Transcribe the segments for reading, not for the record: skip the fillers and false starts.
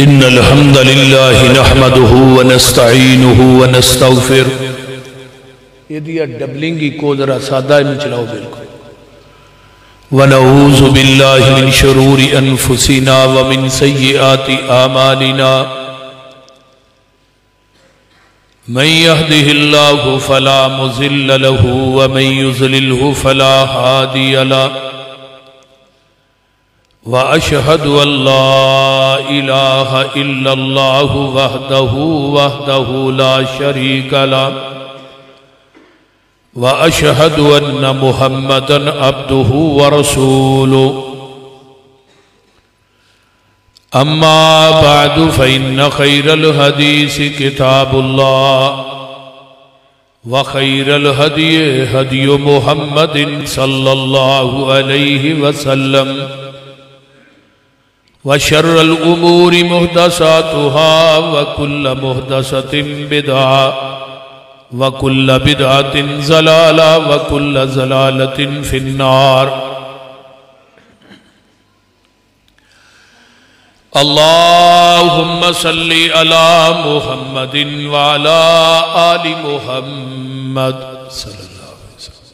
إن الحمد لله نحمده ونستعينه ونستغفر یہ دیا ڈبلنگی کو ذرا سادہ میں چلاؤ بالکل ونعوذ بالله من شرور أنفسنا ومن سيئات أعمالنا من يهده الله فلا مضل له ومن يضلله فلا هادي له وأشهد أن لا إله إلا الله وحده لا شريك له وأشهد أن محمدًا عبده ورسوله أما بعد فإن خير الحديث كتاب الله وخير الهدي هدي محمد صلى الله عليه وسلم وشر الأمور محدثاتها وكل محدثة بدعة وكل بدعة ضلالة وكل ضلالة في النار اللهم صل على محمد وعلى آل محمد صلى الله عليه وسلم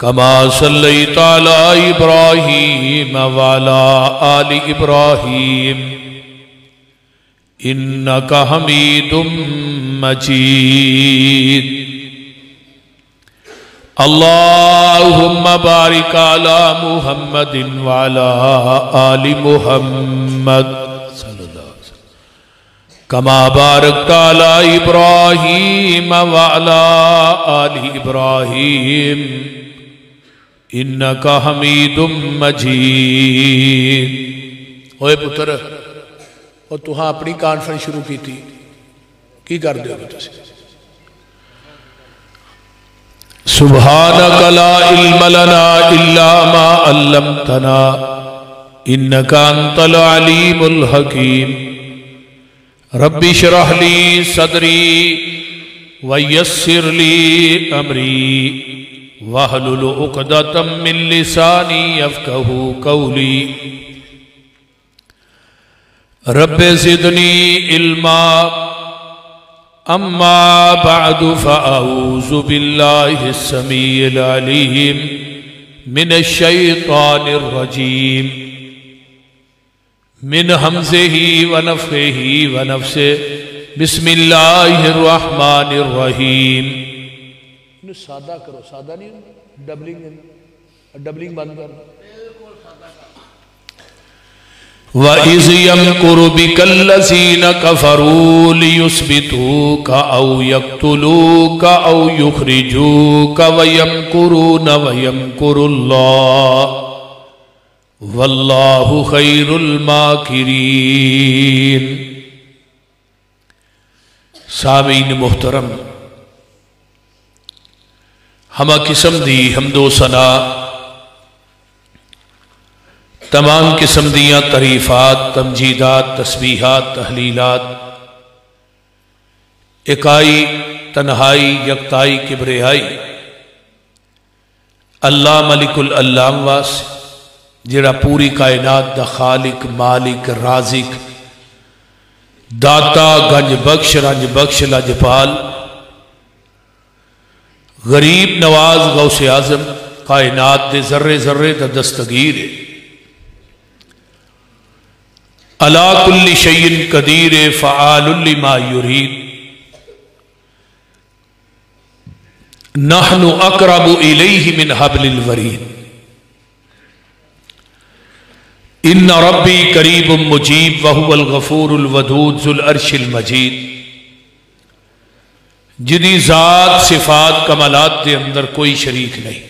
كما صليت على إبراهيم وعلى آل إبراهيم إنك حميد مجيد اللهم بارك على محمد وعلى آل محمد صلى الله عليه وسلم كما باركت على إبراهيم وعلى آل إبراهيم إنك حميد مجيد اوے پتر اور تہاں اپنی کانفرنس شروع کی تھی کی کر دے گا تسی سبحانک لا علم لنا الا ما علمتنا انک انت العلیم الحکیم رب اشرح لی صدری ویسر لی امری واحلل عقدۃ من لسانی یفقہوا قولی رب زدنی علما اما بعد فاعوذ باللہ السمیع العلیم من الشیطان الرجیم من حمزہ ونفخہ ونفسہ بسم اللہ الرحمن الرحیم سادہ کرو سادہ نہیں ڈبلنگ بند کر وَإِذْ يَمْكُرُ بِكَ الَّذِينَ كَفَرُوا لِيُثْبِتُوكَ أَوْ يَقْتُلُوكَ أَوْ يُخْرِجُوكَ وَيَمْكُرُونَ وَيَمْكُرُ اللَّهُ وَاللَّهُ خَيْرُ الْمَاكِرِينَ سامعین محترم ہمہ قسم دی حمد و ثنا تمام قسم دیاں تعریفات تمجیدات تسبیحات تحلیلات اکائی تنہائی یکتائی کبریائی اللہ ملک العلام واس جڑا پوری کائنات دا خالق مالک رازق داتا گنج بخش رنج بخش لجپال غریب نواز غوث اعظم کائنات دے ذرے ذرے دا دستگیر ہے عَلَى كُلِّ شَيْءٍ قَدِيرٍ فَعَالٌ لِمَا يُرِيدُ نَحْنُ أَقْرَبُ إِلَيْهِ مِنْ حَبْلِ الْوَرِيدِ إِنَّ رَبِّي قَرِيبٌ مُجِيبٌ وَهُوَ الْغَفُورُ الْوَدُودُ ذُو الْعَرْشِ الْمَجِيدُ جدی ذات صفات کمالات دے اندر کوئی شریک نہیں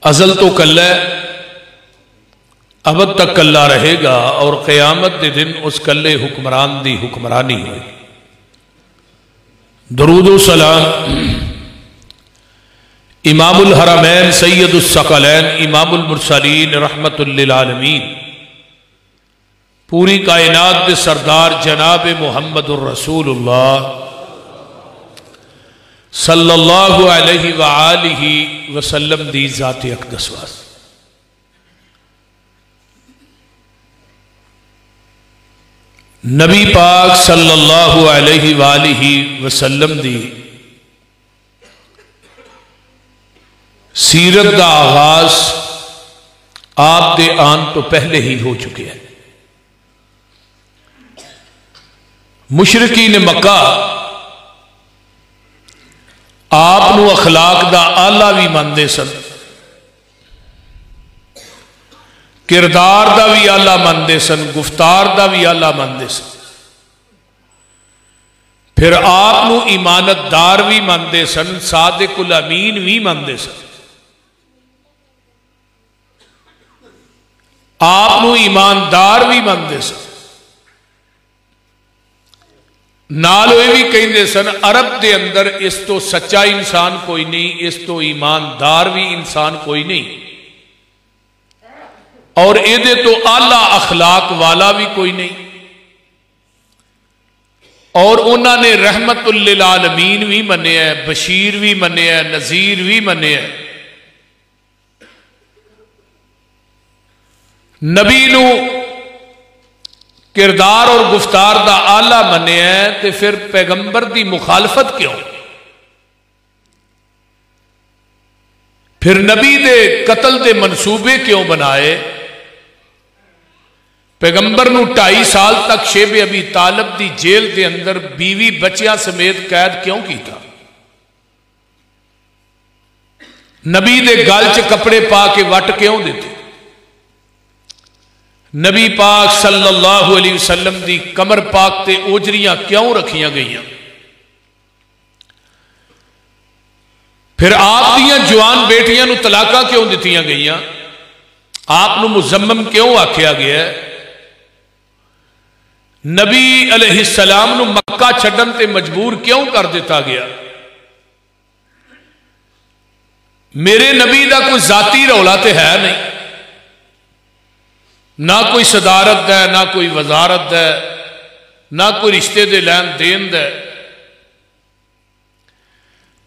ازل تو کل ہے ابد تک کلہ رہے گا اور قیامت دے دن اس کلے حکمران دی حکمرانی ہوئی درود و سلام امام الحرمین سید الثقلین امام المرسلین رحمت للعالمین پوری کائنات دے سردار جناب محمد الرسول اللہ صلی اللہ علیہ وآلہ وسلم دی ذات اقدس واسطے نبی پاک صلی اللہ علیہ وآلہ وسلم دی سیرت دا آغاز آپ دے آن تو پہلے ہی ہو چکے ہیں۔ مشرکین مکہ آپ نو اخلاق دا آلہ بھی مانتے سن، کردار دا بھی آلہ مانتے سن، گفتار دا بھی آلہ مانتے سن، پھر آپ نو ایمانت دار بھی مانتے سن، صادق الامین بھی مانتے سن، آپ نو ایماندار بھی مانتے سن، نالو یہ بھی کہندے سن عرب دے اندر اس تو سچا انسان کوئی نہیں، اس تو ایماندار بھی انسان کوئی نہیں، اور ایدے تو اعلیٰ اخلاق والا بھی کوئی نہیں۔ اور انہوں نے رحمت للعالمین بھی منیا ہے، بشیر بھی منیا ہے، نذیر بھی منیا ہے۔ نبی نو کردار اور گفتار دا آلہ منیا ہے تے پھر پیغمبر دی مخالفت کیوں؟ پھر نبی دے قتل دے منصوبے کیوں بنائے؟ پیغمبر نو 2.5 سال تک شیب ابی طالب دی جیل دے اندر بیوی بچیاں سمیت قید کیوں کیتا؟ نبی دے گل چ کپڑے پا کے وٹ کیوں دیتے؟ نبی پاک صلی اللہ علیہ وسلم دی کمر پاک تے اوجریاں کیوں رکھیاں گئیاں؟ پھر آپ دیاں جوان بیٹیاں نو طلاقاں کیوں دیتیاں گئیاں؟ آپ نو مزمم کیوں آکھیا گیا ہے؟ نبی علیہ السلام نو مکہ چھڈن تے مجبور کیوں کر دیتا گیا؟ میرے نبی دا کوئی ذاتی رولا تے ہے نہیں، نہ کوئی صدارت ہے، نہ کوئی وزارت ہے، نہ کوئی رشتے دے لین دین ہے،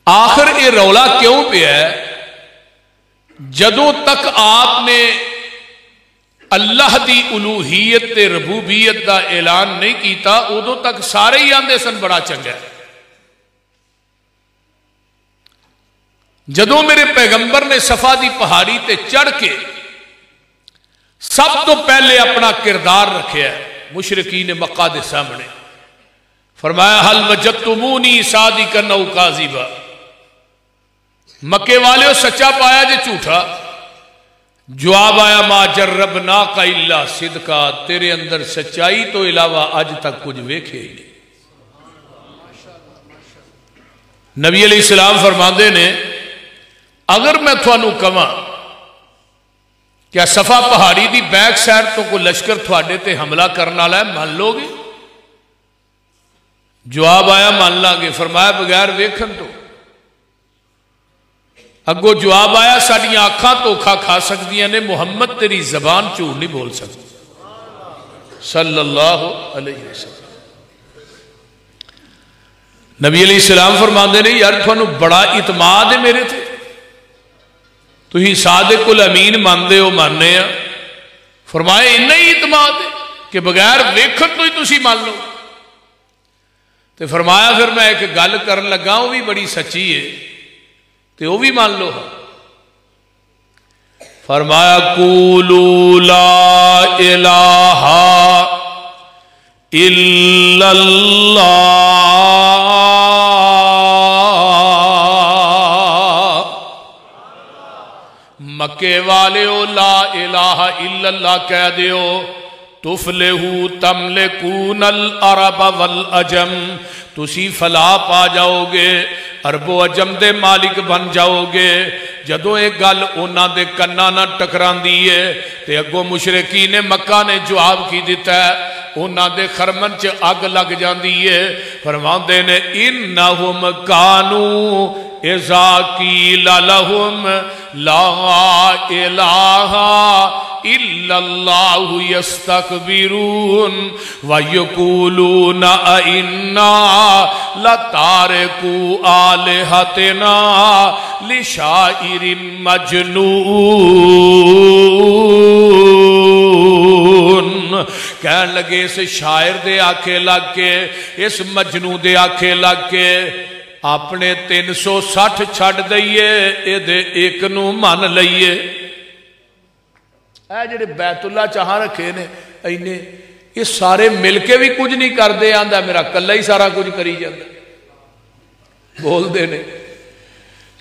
آخر یہ رولا کیوں پہ ہے؟ جدوں تک آپ نے اللہ دی الوہیت تے ربوبیت دا اعلان نہیں کیتا ادوں تک سارے ہی آندے سن بڑا چنگا ہے۔ جدوں میرے پیغمبر نے صفا دی پہاڑی تے چڑھ کے سب تو پہلے اپنا کردار رکھیا ہے مشرکین مکہ دے سامنے، فرمایا حل وجدتمونی صادقا او کاذبا، مکے والے سچا پایا جے جھوٹا؟ جواب آیا ما جربناک الا صدقا، تیرے اندر سچائی تو علاوہ آج تک کچھ ویکھے ہی نہیں۔ نبی علیہ السلام فرماندے نے اگر میں تھانوں کہاں کیا صفا پہاڑی دی بیک سائڈ تو کوئی لشکر تھوڑے تے حملہ کرنے والا ہے، مان لو گے؟ جواب آیا مان لاں گے۔ فرمایا بغیر ویکھن تو؟ اگو جواب آیا ساڈیاں اکھاں دھوکھا کھا سکدیاں نے، محمد تیری زبان جھوٹ نہیں بول سکتی صلی اللہ علیہ وسلم۔ نبی علیہ السلام فرماندے نے یار تھانوں بڑا اعتماد ہے میرے تھے، تھی صادق الامین مانتے ہو؟ ماننے ہیں۔ فرمایا اتنا ہی اعتماد ہے کہ بغیر ویکھن تو ہی تسی مان لو؟ تو فرمایا پھر میں ایک گل کرن لگا وہ بھی بڑی سچی ہے تو وہ بھی مان لو۔ فرمایا قولوا لا الہ الا اللہ، مکے والےو لا الہ الا اللہ کہہ دیو، تفلحو تملکون العرب والعجم، تسی فلاح پا جاؤ گے، عرب و عجم دے مالک بن جاؤ گے۔ جدوں ایک گل اونا دے کناں نہ ٹکران دیئے تے اگو مشرکین مکہ نے جواب کی دیتا ہے، اونا دے خرمن چ اگ لگ جان دیئے۔ فرماندے نے انہم کانو اذا قیل لہم لا الہ الا اللہ یستکبرون ویقولون ائنا لتارکو آلہتنا لشاعر مجنون، کہہ کہن لگے اس شاعر دے آکھے لگ کے اس مجنو دے آکھے لگ کے اپنے 360 چھڑ دئیے اے دے ایک نو مان لئیے اے جڑے بیت اللہ چاہاں رکھے نے اینے یہ سارے مل کے بھی کچھ نہیں کر دے آندہ میرا کلہ ہی سارا کچھ کری جاندہ بول دے نے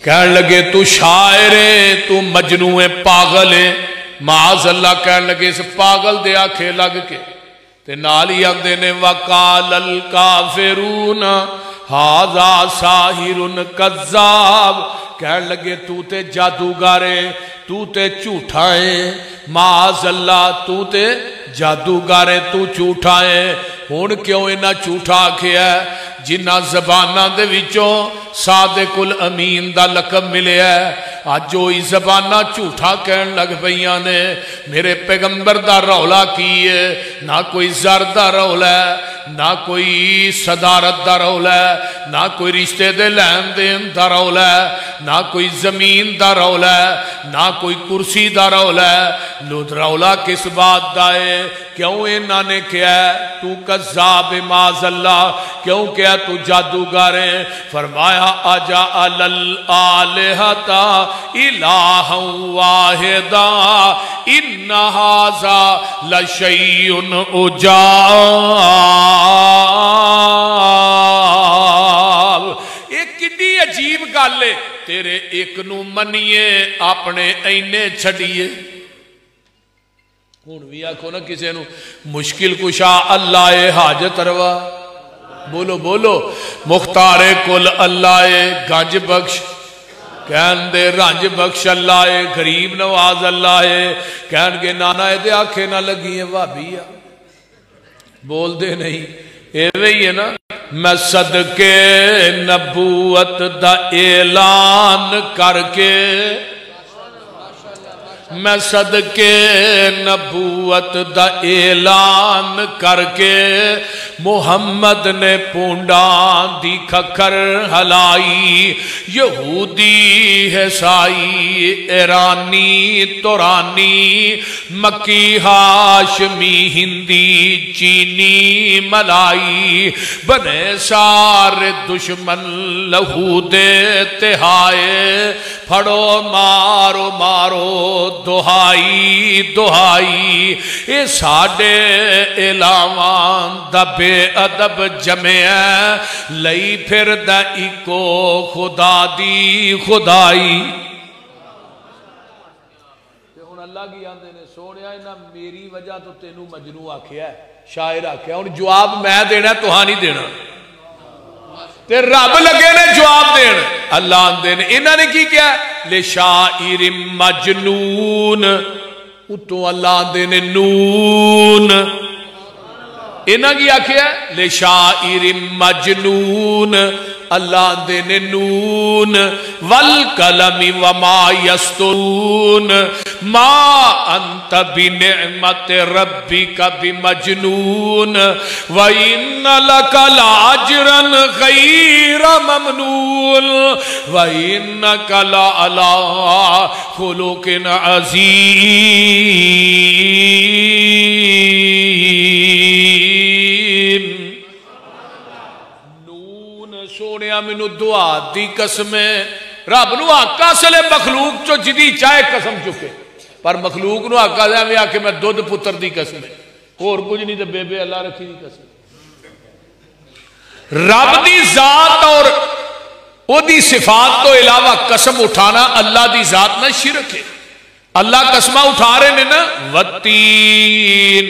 کہن لگے تو شاعر ہے تو مجنو ہے پاگل ہے معاذ اللہ کہن لگے اس پاگل دے آکھے لگ کے تے نالی آندے نے وَقَالَ الْكَافِرُونَ هَذَا سَاحِرٌ کذاب کہن لگے تو تے جادوگارے تو تے جھوٹائے معاذ اللہ تو تے جادوگارے تو جھوٹائے ہون کیوں انہا جھوٹا کیا ہے جنہ زبانہ دے وچوں صادق الامین دا لقب ملے ہے آج جو اس زبانہ جھوٹا کہن لگ پئیاں نے میرے پیغمبر دا رولا کیے نہ کوئی زر دا رولا ہے نہ کوئی صدارت دا رولا ہے نہ کوئی رشتے دے لین دین دا رولا ہے نہ کوئی زمین دا رولا ہے نہ کوئی کرسی دا رولا ہے لوت رولا کس بات دا ہے کیوں انہوں نے کیا ہے تو کذاب معاذ اللہ کیوں کیا تو جادوگر ہے فرمایا اجعل الالہۃ الہا واحدا ان ھذا لشیء عجاب ایک کڈی عجیب گل ہے تیرے ایک نو منیے اپنے اینے چھڑیے ہون بھی آکھو نا کسے نو مشکل کشا اللہ حاجت روا بولو بولو مختار کل اللہ گنج بخش کہن دے رنج بخش اللہ غریب نواز اللہ کہن گے نانا دے آنکھیں نہ لگی ہیں وابی بول دے نہیں اے وہی ہے نا میں صدقے نبوت دا اعلان کر کے میں صدقے نبوت دا اعلان کر کے محمد نے پونڈان دی کھکر ہلائی یہودی عیسائی ایرانی تورانی مکی ہاشمی ہندی چینی ملائی بنے سارے دشمن لہو دے تہائے پھڑو مارو مارو دہائی دہائی اے ساڑے علاوان دا بے ادب جمعہ لئی پھر دا ایکو خدا دی خدائی اللہ کی آندے نے سوڑیا انہا میری وجہ تو تینوں مجنو آکھیا ہے شاعر آکھیا ان جواب میں دینا تو ہاں نہیں دینا تے رب لگے نے جواب دین اللہ آندے نے انہا نے کی کیا لے شاعر مجنون اتو اللہ آندے نے نون انہا کی آکھیا لے شاعر مجنون اللہ دے نے نون والقلم وما یسترون ما انت بنعمت ربک بمجنون وَإِنَّ لَكَ لَعَجْرًا غَيْرَ مَمْنُونَ وَإِنَّكَ لَعَلَىٰ خُلُقٍ عَظِيمٍ سونیا منو دعا دی قسمیں رب نو آقا سلے مخلوق چو جدی چاہے قسم چکے پر مخلوق نو آقا دیا میں آکے میں دودھ پتر دی قسمیں اور کچھ نہیں تو بے بے اللہ رکھی دی قسم رب دی ذات اور او دی صفات تو علاوہ قسم اٹھانا اللہ دی ذات نہ شرک ہے اللہ قسمہ اٹھا رہے ہیں نا والتین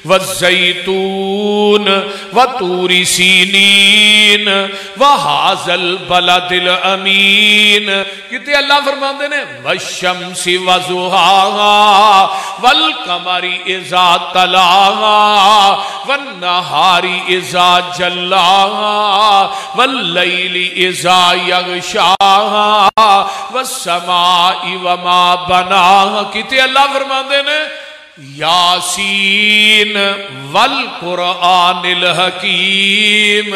والزیتون وطور سینین وحاذا البلد الامین کہتے اللہ فرماتے ہیں والشمس وضحاها والقمر اذا طلاها والنہار اذا جلاها واللیل اذا یغشاها والسماء وما بناها کہتے اللہ فرماتے ہیں یاسین والقرآن الحکیم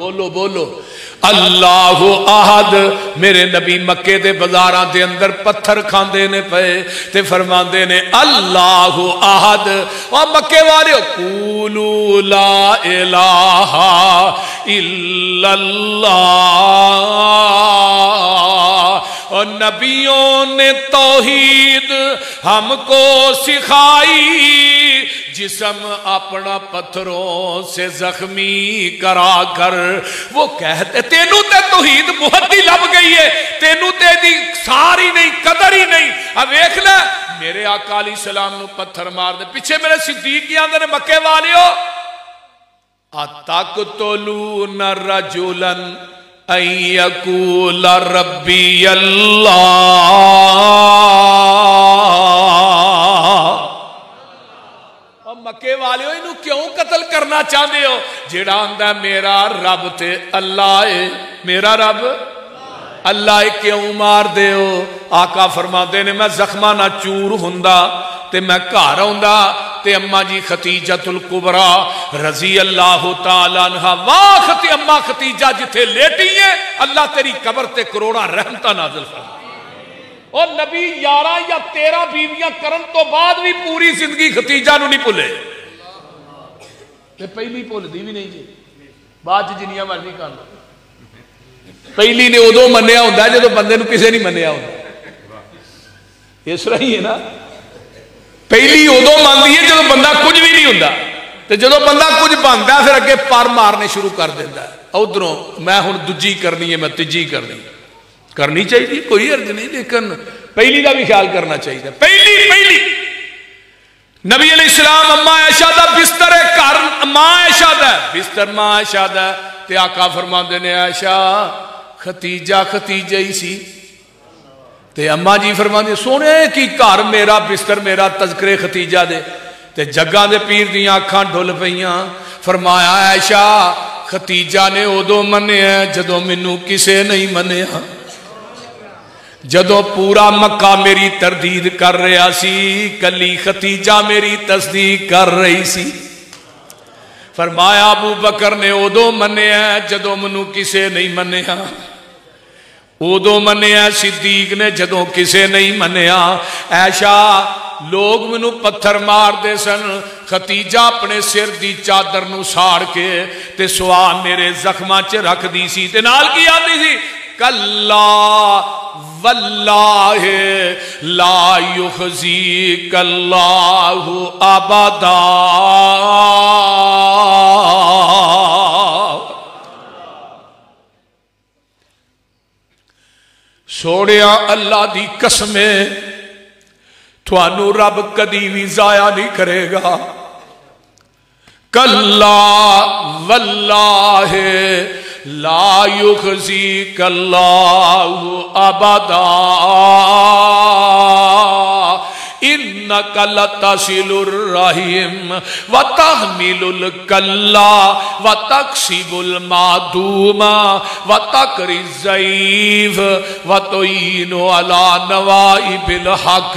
بولو بولو اللہ احد. میرے نبی مکے دے بازاراں دے اندر پتھر کھاندے نے پئے تے فرماندے نے اللہ احد. او مکے والے قولوا لا الہ الا اللہ. اور نبیوں نے توحید ہم کو سکھائی. جسم اپنا پتھروں سے زخمی کرا کر وہ کہتے تینوں تے توحید محدی لب گئی ہے, تینوں تے دی ساری نہیں قدر ہی نہیں. اب دیکھ لے میرے آقا علیہ السلام نو پتھر مار دے, پیچھے میرے صدیق آندے نے مکے والیو اتقتلون رجلا ان یقول ربی اللہ. مکے والے ہو انہوں کیوں قتل کرنا چاہتے ہو؟ جیڑا آندہ میرا رب تے اللہ ہے, میرا رب اللہ کیوں مار دے ہو؟ آقا فرما دے نے میں زخمہ نہ چور ہوندا تے میں گھر آوندا تے اماں جی ختیجۃ الکبریٰ رضی اللہ تعالیٰ عنہ واہ تے اماں ختیجہ جتھے لیٹی ہیں اللہ تیری قبر تے کروڑا رحمتہ نازل فرما. اور نبی 11 یا 13 بیویاں کرن تو بعد بھی پوری زندگی ختیجہ نو نہیں بھولے. پہلی بھول دی بھی نہیں جی, بعد جنیاں مرضی کر لو. پہلی نے ادو منیا ہوتا ہے جدو بندے نو کسے نہیں منیا ہوتا. اس طرح ہی ہے نا, پہلی ادو مانتی ہے جدو بندہ کچھ بھی نہیں ہوتا, تو جدو بندہ کچھ بنتا ہے پھر اگے پر مارنے شروع کر دیتا ہے. ادھروں میں ہوں دجی کرنی ہے, میں تیجی کرنی چاہیے, کوئی عرض نہیں, لیکن پہلی کا بھی خیال کرنا چاہیے. پہلی نبی علیہ السلام اما عائشہ دا بستر گھر, ماں عائشہ دا بستر ماں عائشہ دا, تے آقا فرماندے نے عائشہ ختیجہ ہی سی. تے اما جی فرماندے سونے کی گھر میرا بستر میرا تذکرے ختیجہ دے. تے جگاں دے پیر دیاں اکھاں ڈھل پئیاں. فرمایا عائشہ ختیجہ نے ادو منیا جدو مینوں کسے نہیں منیا. جدو پورا مکہ میری تردید کر رہا سی, کلی ختیجہ میری تصدیق کر رہی سی. فرمایا ابو بکر نے ادو منیا جدو منو کسے نہیں منیا. ادو منیا صدیق نے جدو کسے نہیں منیا. عائشہ لوگ منو پتھر مار دے سن, ختیجہ اپنے سر دی چادر نو ساڑ کے تے سوا میرے زخماں چ رکھ دی سی. تے نال کی آندی سی کلا واللہ لا یخزیک اللہ ابدا. سوڑیا اللہ دی قسمیں تھانو رب کدی بھی ضائع نہیں کرے گا. کلا واللہ لا یخزیک اللہ ابدا انک لتصل الرحم وتحمل الکلا وتکسب المعدوم وتقری الضعیف وتعین علی نوائب الحق.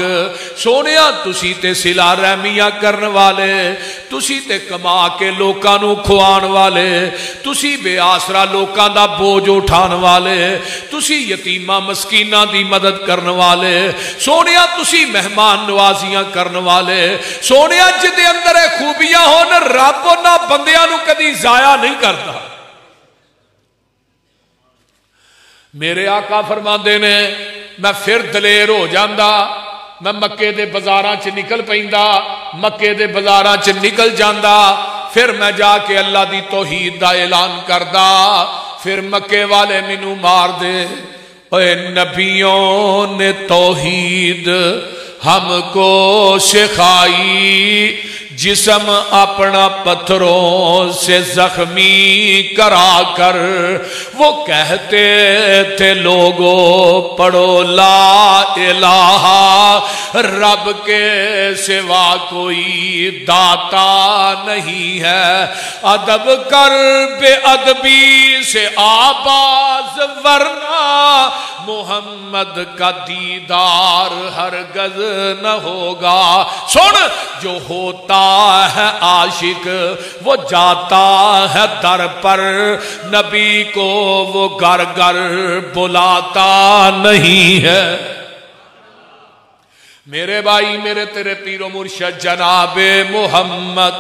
سونیا تسی تے صلہ رحمیاں کرن والے, تسی تے کما کے لوکاں نو کھوان والے, تسی بے آسرا لوکاں دا بوجھ اٹھان والے, تسی یتیماں مسکیناں دی مدد کرن والے. سونیا تسی مہمان نوازیاں کرن والے. سونیا جدے اندر خوبیاں ہون رب نہ بندیاں نو کدی ضائع نہیں کرتا. میرے آقا فرماندے نے میں پھر دلیر ہو جاندا, میں مکے دے بازاراں چ نکل پیندا, مکے دے بازاراں چ نکل جاندا, پھر میں جا کے اللہ دی توحید دا اعلان کردا. پھر مکے والے مینوں مار دے. اے نبیوں نے توحید ہم کو سکھائی, جسم اپنا پتھروں سے زخمی کرا کر وہ کہتے تھے لوگوں پڑھو لا الہ, رب کے سوا کوئی داتا نہیں ہے. ادب کر بے ادبی سے آباز ورنہ محمد کا دیدار ہرگز نہ ہوگا. سن جو ہوتا ہے عاشق وہ جاتا ہے در پر, نبی کو وہ گھر گھر بلاتا نہیں ہے. میرے بھائی میرے تیرے پیر و مرشد جناب محمد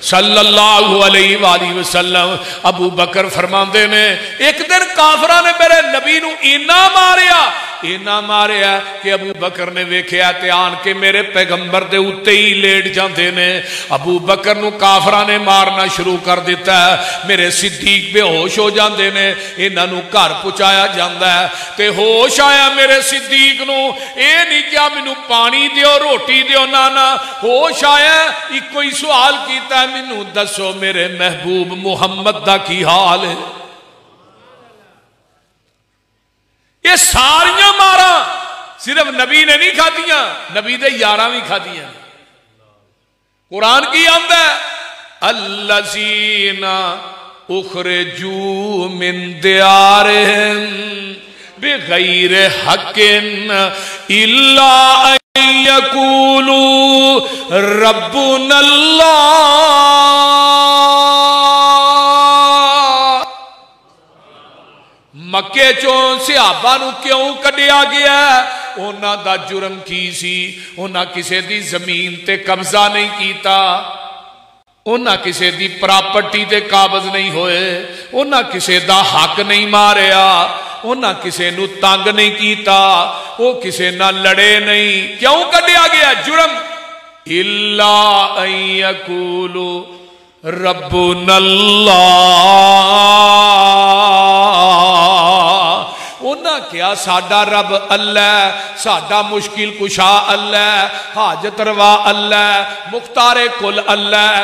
صلی اللہ علیہ وآلہ وسلم, ابو بکر فرماندے نے ایک دن کافراں نے میرے نبی نو اینا ماریا کہ ابو بکر نے ویکھیا تے آن کے میرے پیغمبر دے اُتے ہی لیٹ جاندے نے. ابو بکر نو کافراں نے مارنا شروع کر دیتا ہے. میرے صدیق بے ہوش ہو جاندے نے, انہاں نو گھر پہنچایا جاندا ہے تے ہوش آیا میرے صدیق نو. اے نہیں کیا مینوں پانی دیو روٹی دیو, نانا ہوش آیا ایک ہی سوال کیتا ہے, مینوں دسو میرے محبوب محمد دا کی حال ہے. یہ ساریاں مارا صرف نبی نے نہیں کھادیاں, نبی دے یاراں بھی کھادیاں. قرآن کی آمدہ ہے الذین اخرجوا من دیارہم بغیر حق الا ان یقولوا ربنا اللہ. مکے چوں صحابہ نو کیوں کڈیا گیا؟ انہاں دا جرم کی سی, انہاں کسے دی زمین تے قبضہ نہیں کیتا, انہاں کسے دی پراپرٹی تے قابض نہیں ہوئے, انہاں کسے دا حق نہیں ماریا, انہاں کسے نو تنگ نہیں کیتا, وہ کسے نہ لڑے نہیں. کیوں کڈیا گیا جرم؟ الا ان یقولوا ربنا اللہ. انہاں کیا ساڈا رب اللہ, ساڈا مشکل کشا اللہ, حاجت روا اللہ, مختار کل اللہ,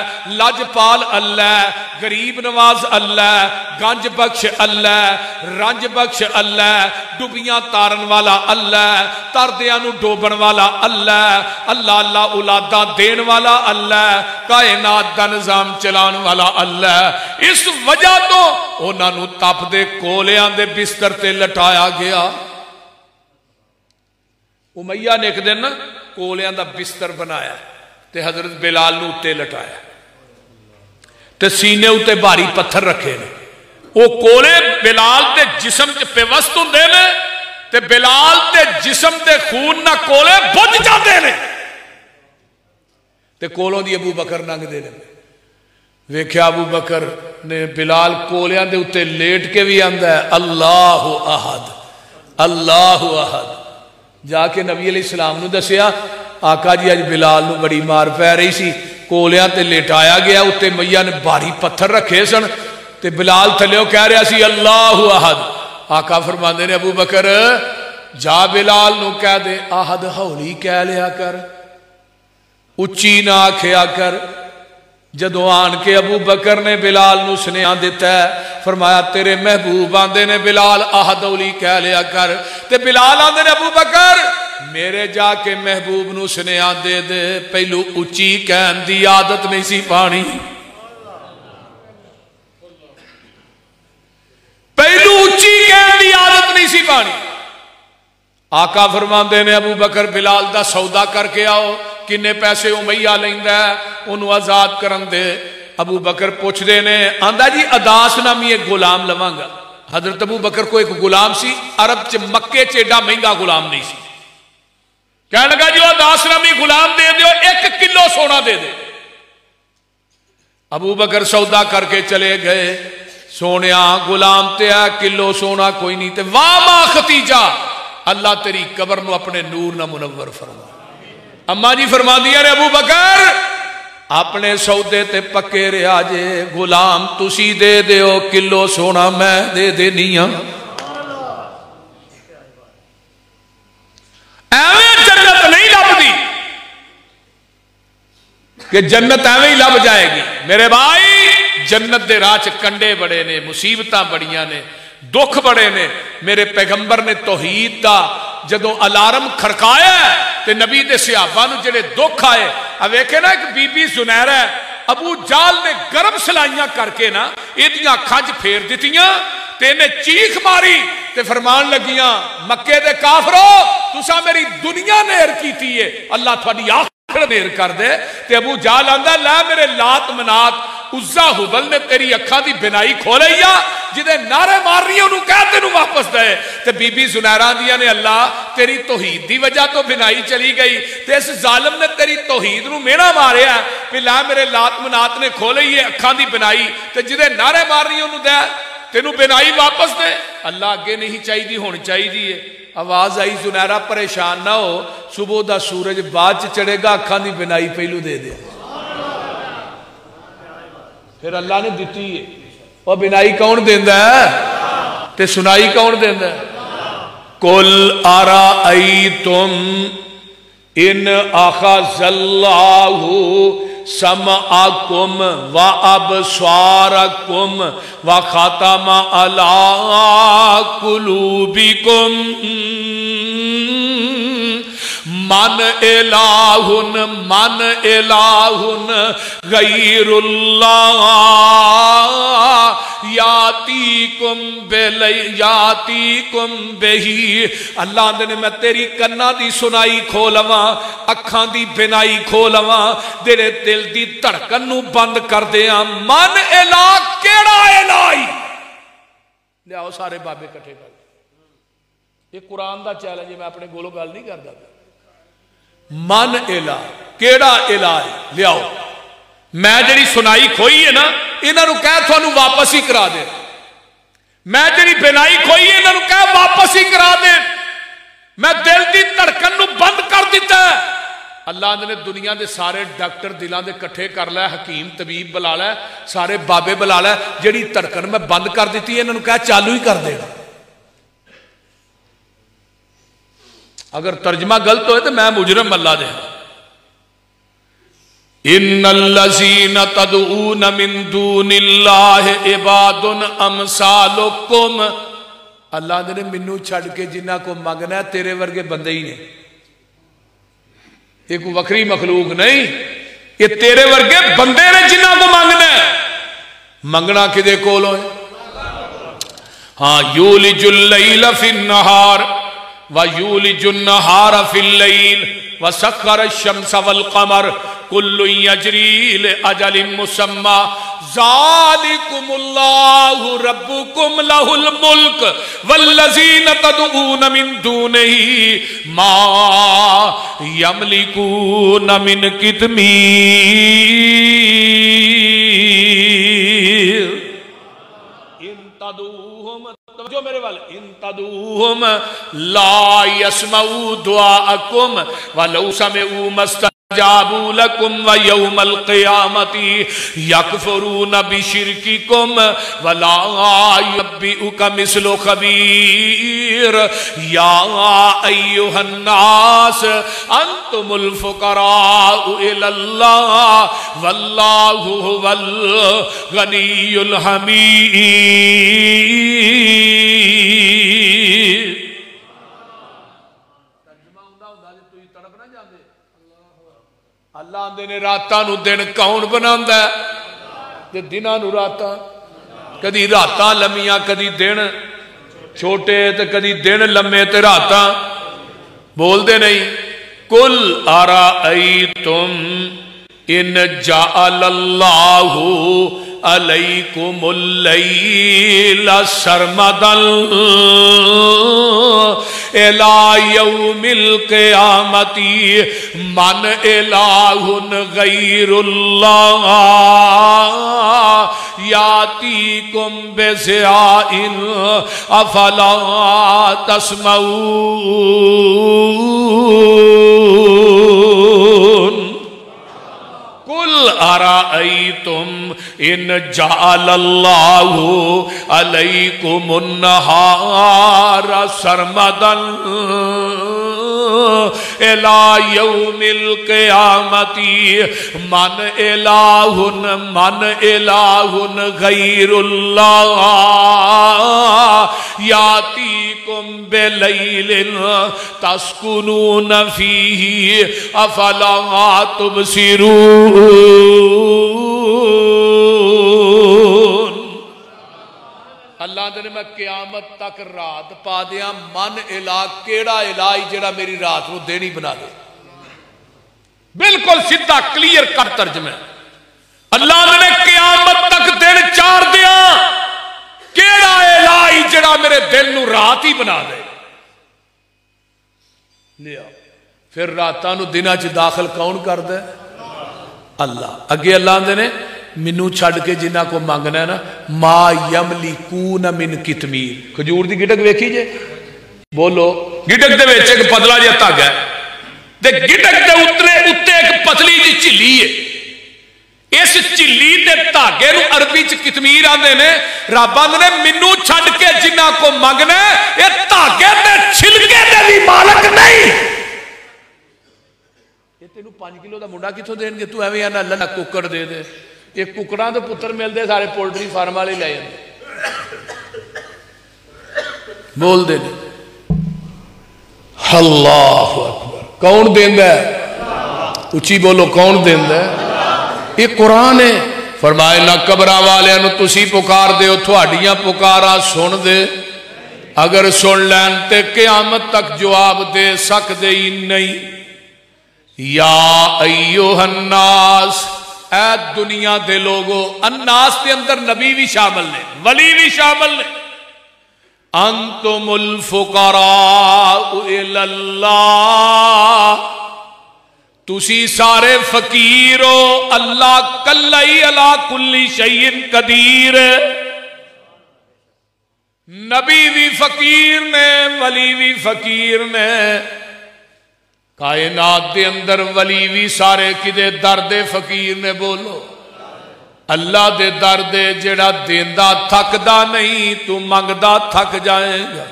لجپال اللہ, غریب نواز اللہ, گنج بخش اللہ, رنج بخش اللہ, ڈبیاں تارن والا اللہ, تردیاں نو ڈوبن والا اللہ, اللہ اللہ اولاداں دین والا اللہ, کائنات دا نظام چلان والا اللہ. اس وجہ تو انہاں نو تپ دے کولیاں دے بستر تے لٹایا گیا. امیہ نے ایک دن نا کولیاں دا بستر بنایا تے حضرت بلال نو اتے لٹایا تے سینے اتے بھاری پتھر رکھے نے. وہ کولے بلال تے جسم تے پیوست ہوندے نے تے بلال تے جسم تے خون نہ کولے بجھ جاندے نے تے کولوں دی ابو بکر ننگ دے نے. ویکھیا ابو بکر نے بلال کولیاں دے اتے لیٹ کے بھی آندا ہے اللہ احد اللہ احد. جا کے نبی علیہ السلام نو دسیا آقا جی اج بلال نو بڑی مار پی رہی سی, کولیاں تے لیٹایا گیا, اتے میاں نے بھاری پتھر رکھے سن تے بلال تھلیو کہہ رہا سی اللہ احد. آقا فرماندے نے ابو بکر جا بلال نو کہہ دے احد ہولی کہہ لیا کر, اچھی نہ آکھیا کر. جدو آن کے ابو بکر نے بلال نو سنیاں دیتا ہے, فرمایا تیرے محبوب آندے نے بلال احد اولی کہہ لیا کر, تے بلال آندے نے ابو بکر میرے جا کے محبوب نو سنیاں دے دے, پہلو اچھی کہن دی عادت نہیں سی پانی, پہلو اچھی کہن دی عادت نہیں سی پانی. آقا فرماندے نے ابو بکر بلال دا سودا کر کے آؤ, کنے پیسے امیہ لیندا ہے انہوں آزاد کرن دے. ابو بکر پوچھ دے نے آندا جی اداس نامی ایک غلام لواں گا. حضرت ابو بکر کو ایک غلام سی, عرب چ مکے چ ایڈا مہنگا غلام نہیں سی. کہنے لگا جو اداس نامی غلام دے دیو 1 کلو سونا دے دے. ابو بکر سودا کر کے چلے گئے, سونیا غلام تے 1 کلو سونا کوئی نہیں تے واہ ماں ختیجہ اللہ تیری قبر نو اپنے نور نہ منور فرما. اما جی فرما دیا نے ابو بکر اپنے سودے تے پکے رہا جے, غلام تسی دے دیو کلو سونا میں دے دینی ہاں. ایویں جنت نہیں لب دی کہ جنت ایویں ہی لب جائے گی. میرے بھائی جنت دے راہ چ کنڈے بڑے نے, مصیبتاں بڑیاں نے, دکھ بڑے نے. میرے پیغمبر نے توحید دا جدو الارم کھڑکایا تے نبی دے صحابہ نو جڑے دکھ آئے, اب ویکھے نا ایک بی بی زنیرہ ابو جال نے گرم سلائیاں کر کے نا ایدیاں کھج پھیر دیتیاں تے انہیں چیخ ماری تے فرمان لگیاں مکے دے کافرو تسا میری دنیا نیر کیتی ہے اللہ تھوڑی آخر نیر کر دے تے ابو جہل آندا لا میرے لات منات عزا حبل نے تیری اکھاں دی بنائی کھولئی آ جدے نعرے مار رہی انہوں کہہ تینوں واپس دے تے بی بی زنیران دیا نے اللہ تیری توحید دی وجہ تو بنائی چلی گئی تے اس ظالم نے تیری توحید نو مینا مارے ہے پہ لا میرے لات منات نے کھولئی ہے اکھاں دی بنائی تے جدے نعرے مار رہی انہوں دے تینوں بنائی واپس دے اللہ آگے نہیں چاہی دی ہون چاہی دی ہے آواز آئی زنیرہ پریشان نہ ہو صبح دا سورج بعد چڑھے گا اکھاں دی بنائی پہلو دے دے پھر اللہ نے دیتی ہے وہ بنائی کون دیندہ ہے تے سنائی کون دیندہ ہے قُلْ أَرَأَيْتُمْ إِنْ أَخَذَ اللَّهُ سَمْعَكُمْ وَأَبْصَارَكُمْ وَخَتَمَ عَلَىٰ قُلُوبِكُمْ من الہ غیر اللہ یاتیکم بہی اللہ آندے نے میں تیری کنہ دی سنائی کھولواں اکھاں دی بنائی کھولواں تیرے دل دی دھڑکن نو بند کر دیاں من الہ کیڑا الہی لیاؤ سارے بابے کٹھے کر یہ قرآن دا چیلنج ہے میں اپنے گولوں گال نہیں کر دا من الہ کیڑا الہ لیاؤ میں جڑی سنائی کھوئی ہے نا انہاں نو کہہ تھانوں واپس ہی کرا دے میں جڑی بنائی کھوئی ہے انہاں نو کہہ واپس ہی کرا دے میں دل دی دھڑکن نو بند کر دیتا ہے اللہ نے دنیا دے سارے ڈاکٹر دلان دے کٹھے کر لے حکیم طبیب بلا لے سارے بابے بلا لے جڑی دھڑکن میں بند کر دیتی ہے انہاں نو کہہ چالو ہی کر دے گا اگر ترجمہ غلط ہوئے تو میں مجرم اللہ دے ان الذین تدعون من دون اللہ عباد امثالکم اللہ نے منو چھڑ کے جنہ کو مانگنا ہے تیرے ورگے بندے ہی نے یہ کوئی وکری مخلوق نہیں یہ تیرے ورگے بندے نے جنہ کو مانگنا ہے منگنا کدے کولوں ہے ہاں یولج اللیل فی النہار وَيُولِجُ النَّهَارَ فِي اللَّيْلِ وَسَخَّرَ الشَّمْسَ وَالْقَمَرَ كُلٌّ يَجْرِي لِأَجَلٍ مُّسَمًّى ذَلِكُمُ اللَّهُ رَبُّكُمْ لَهُ الْمُلْكُ وَالَّذِينَ تَدْعُونَ مِن دُونِهِ مَا يَمْلِكُونَ مِنْ قِطْمِيرٍ إِن تَدْعُوهُمْ جو میرے والے ان تدعوہم لا يسمعوا دعاءکم ولو سمعوا مستجابوا لکم ویوم القیامت یکفرون بشرککم ولا یبئک مثل خبیر یا ایہا الناس انتم الفقراء الاللہ واللہ هو الغنی الحمید اللہ آندے نے راتاں نو دن کون بناندہ ہے تے دناں نو راتاں کدی راتاں لمیاں کدی دن چھوٹے تے کدی دن لمے تے راتاں بول دے نہیں قل ارائیتم ان جعل اللہ علیکم اللیل سرمدا الى یوم القیامت من الہ غیر اللہ یاتیکم بضیاء افلا تسمعون قل ارائیتم ان جعل اللہ علیکم النہار سرمدا الى یوم القیامت من الہ غیر اللہ یاتیکم بلیل تسکنون فیہ افلا تبصرون اللہ نے میں قیامت تک رات پا دیا من الہ کیڑا الہ جڑا میری رات کو دینی بنا دے. بالکل سیدھا کلیئر کٹ ترجمہ. اللہ نے قیامت تک دن چار دیا کیڑا الہ جڑا میرے دل نو رات ہی بنا دے. لیا پھر راتاں نو دناں چ داخل کون کر دے؟ اللہ. اگے اللہ نے مینوں چھڈ کے جنہ کو مانگنا ہے نا ما یملکون من کتمیر. کھجور دی گٹک ویکھی جے بولو گٹک دے وچ ایک پتلا جہا دھاگا ہے تے گٹک دے اتنے ایک پتلی جی جھلی ہے. اس جھلی دے دھاگے نو عربی چ کتمیر آندے نے. رب آندے نے مینوں چھڈ کے جنہ کو مانگنا ہے اے دھاگے تے چھلکے دے بھی مالک نہیں. یہ تینوں 5 کلو دا منڈا کتوں دین گے؟ تو ایویں آنا اللہ ککڑ دے دے. یہ ککڑاں دے پتر ملتے سارے پولٹری فارم والے لے جاندے. بول دے اللہ اکبر. کون دیندا ہے؟ اچھی بولو کون دیندا ہے؟ یہ قرآن ہے. فرمائے نہ قبراں والےاں نو تسی پکار دے ہو تہاڈیاں پکاراں سن دے. اگر سن لین تے قیامت تک جواب دے سکدے ہی نہیں. یا ایوہ الناس اے دنیا دے لوگو. الناس دے اندر نبی بھی شامل نے ولی بھی شامل نے. انتم الفقراء الی اللہ. تسی سارے فقیر ہو اللہ کلئی علی کل شیء قدیر. نبی بھی فقیر نے ولی بھی فقیر نے. کائنات دے اندر ولی بھی سارے کدے درد فقیر نے. بولو اللہ دے درد جڑا دیندا تھکدا نہیں تو منگدا تھک جائے گا.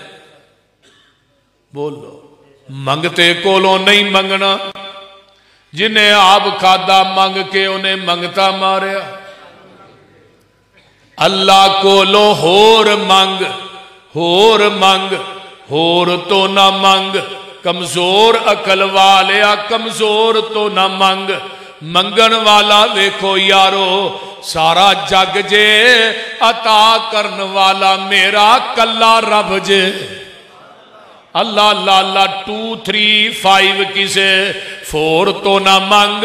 بولو منگتے کولوں نہیں منگنا. جنہیں آپ کھادا منگ کے انہیں منگتا ماریا. اللہ کولوں ہور منگ ہور تو نہ منگ. کمزور عقل والیا کمزور تو نہ منگ. منگن والا ویکھو یارو سارا جگ جے عطا کرن والا میرا کلا رب جے. اللہ اللہ اللہ 2 3 5 کسے 4 تو نہ منگ.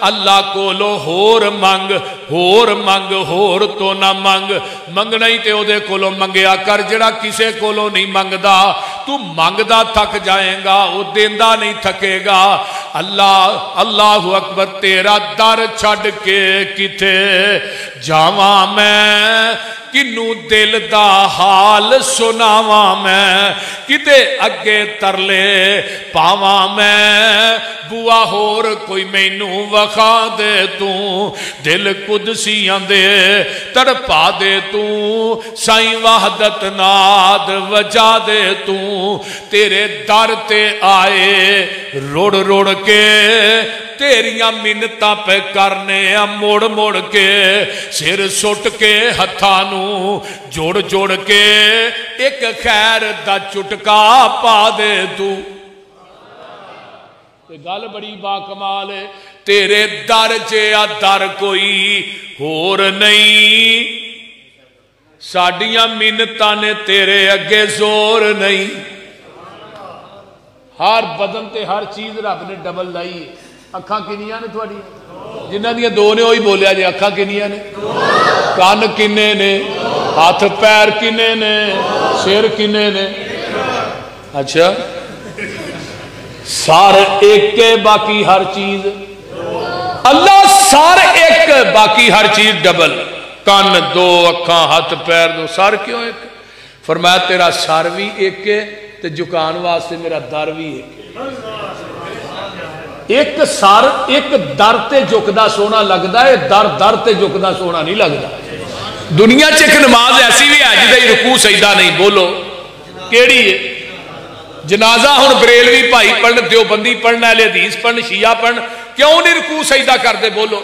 اللہ کولو ہور منگ ہور تو نہ منگ. منگنا ہی تے او دے کولو منگیا کر جڑا کسے کولو نہیں منگدا. تو منگدا تھک جائیں گا او دیندا نہیں تھکے گا. اللہ اکبر. تیرا در چھڈ کے کتے جاواں میں کنو دل دا حال سناواں میں. کتے اگے ترلے پاواں میں بوا ہور کوئی مینوں وکھا دے. تو دل قدسیاں دے تڑپا دے. تو سائیں وحدت ناد وجا دے. تو تیرے در تے آئے روڑ کے تیریاں منتاں پہ کرنے موڑ کے سر سٹ کے ہتھانوں جوڑ کے ایک خیر دا چٹکا پا دے. تو گل بڑی با کمال ہے. تیرے در جیا در کوئی ہور نہیں. ساڈیاں منتاں نے تیرے اگے زور نہیں. ہر بدن تے ہر چیز رب نے ڈبل لائی ہے. اکھاں کنیاں نے تھوڑی جنہ دیا 2 نے وہی بولیا جی. اکھاں کنیاں نے کان کنے نے ہاتھ پیر کنے نے سر کنے نے. اچھا سار ایک کے باقی ہر چیز. اللہ سار ایک باقی ہر چیز ڈبل. کان 2 اکھاں ہاتھ پیر 2 سر کیوں ایک؟ فرمایا تیرا سر بھی ایک ہے تے جھکان واسطے میرا در بھی ایک ہے. ایک سر ایک در تے جھکدا سونا لگدا ہے. در تے جھکدا سونا نہیں لگدا. دنیا چ ایک نماز ایسی بھی ہے جدے رکوع سجدہ نہیں. بولو کیڑی ہے؟ جنازہ ہن بریلوی بھائی پڑھن دیوبندی پڑھن اہل حدیث پڑھن شیعہ پڑھن کیوں نہیں رکوع سجدہ کردے؟ بولو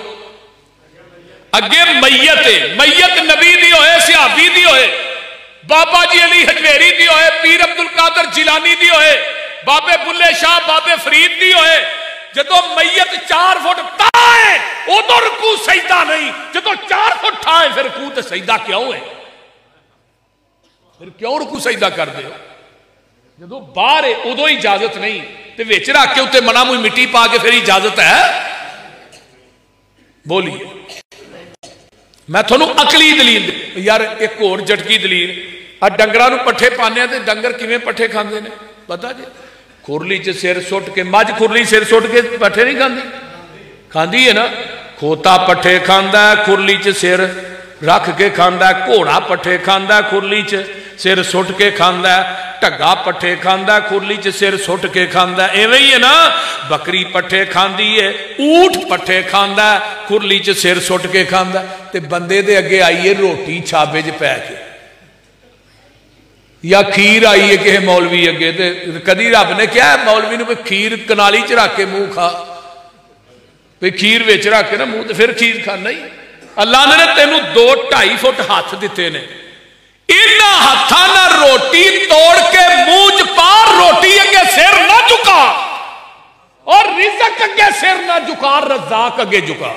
اگے میت نبی دی ہوئے صحابی دی ہوئے بابا جی علی حجویری دی ہوئے پیر عبد القادر جیلانی دی ہوئے بابے بلے شاہ بابے فرید دی ہوئے. جدو میت 4 فٹ تائے او تو رکوع سجدہ نہیں. جدو 4 فٹ ٹھائے پھر رکوع تے سجدہ کیوں ہے؟ پھر کیوں رکوع سجدہ کر دے ہو؟ جدو باہر ہے ادو اجازت نہیں تے وچ رکھ کے اتنے منا موئی مٹی پا کے پھر اجازت ہے؟ بولیے میں تھانوں عقلی دلیل یار ایک اور جٹکی دلیل ڈنگراں نوں پٹھے پانے تے ڈنگر کیویں پٹھے کھاندے نے پتہ جی کھرلی چ سر سٹ کے مجھ کھرلی سر سٹ کے پٹھے نہیں کھاندی کھاندی ہے نا کھوتا پٹھے کھاندا ہے کھرلی چ سر رکھ کے کھاندا ہے گھوڑا پٹھے کھاندا ہے کھرلی چ سر سٹ کے کھاندا ہے ٹگا پٹھے کھاندا ہے کھرلی چ سر سٹ کے کھاندا ہے ایویں ہی ہے نا بکری پٹھے کھاندی ہے اونٹ پٹھے کھاندا ہے کھرلی چ سر سٹ کے کھاندا ہے تے بندے دے اگے آئیے روٹی چھابے چ پے کے یا کھیر آئیے کہ مولوی اگے تے کدی رب نے کیا مولوی نو کھیر کنالی چ رکھ کے منہ کھا بھئی کھیر وچ رکھ کے نا منہ تے پھر کھیر کھانا ہی اللہ نے تینوں 2-2.5 فٹ ہاتھ دیتے نے انہاں ہاتھاں نہ روٹی توڑ کے منہ چ پا روٹی اگے سر نہ جھکا اور رزق اگے سر نہ جھکا رزاق اگے جھکا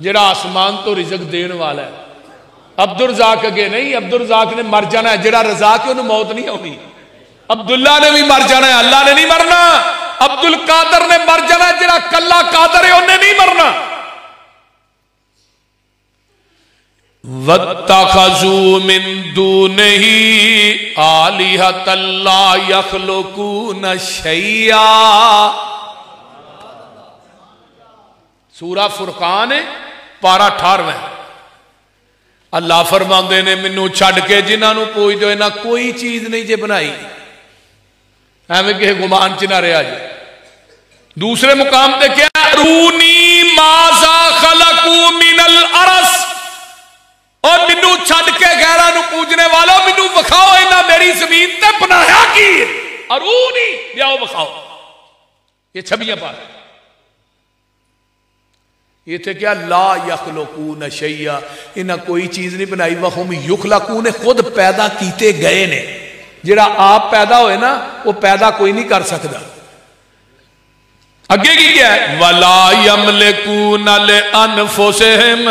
جڑا آسمان تو رزق دین والا ہے عبدالرزاق اگے نہیں عبدالرزاق نے مر جانا ہے جڑا رزاق ہے انہوں موت نہیں ہونی عبداللہ نے بھی مر جانا ہے اللہ نے نہیں مرنا عبدالقادر نے مر جانا ہے جڑا کلا قادر ہے انہیں نہیں مرنا وَاتَّخَذُوا مِن دُونِهِ آلِهَةً لَا يَخْلُقُونَ شَيْئًا سورہ فرقان ہے پارہ 18 اللہ فرماندے نے منو چھڑ کے جنہاں نو پوچھ دو انہاں کوئی چیز نہیں جے بنائی ایویں کہ گمان چ نہ رہا جی دوسرے مقام تے کیا رونی ماذا خلقوا من الارض اور منو چھڑ کے غیراں نو پوجنے والا منو بکھاؤ انہاں میری زمین تے بنایا کی ارونی لیاؤ بکھاؤ یہ چھبیاں پار یہ تھے کیا لا یخلقون شیئا انہاں کوئی چیز نہیں بنائی وہم یخلقون خود پیدا کیتے گئے نے جڑا آپ پیدا ہوئے نا وہ پیدا کوئی نہیں کر سکتا اگے کی کیا ہے وَلَا يَمْلِكُونَ لِأَنفُسِهِمْ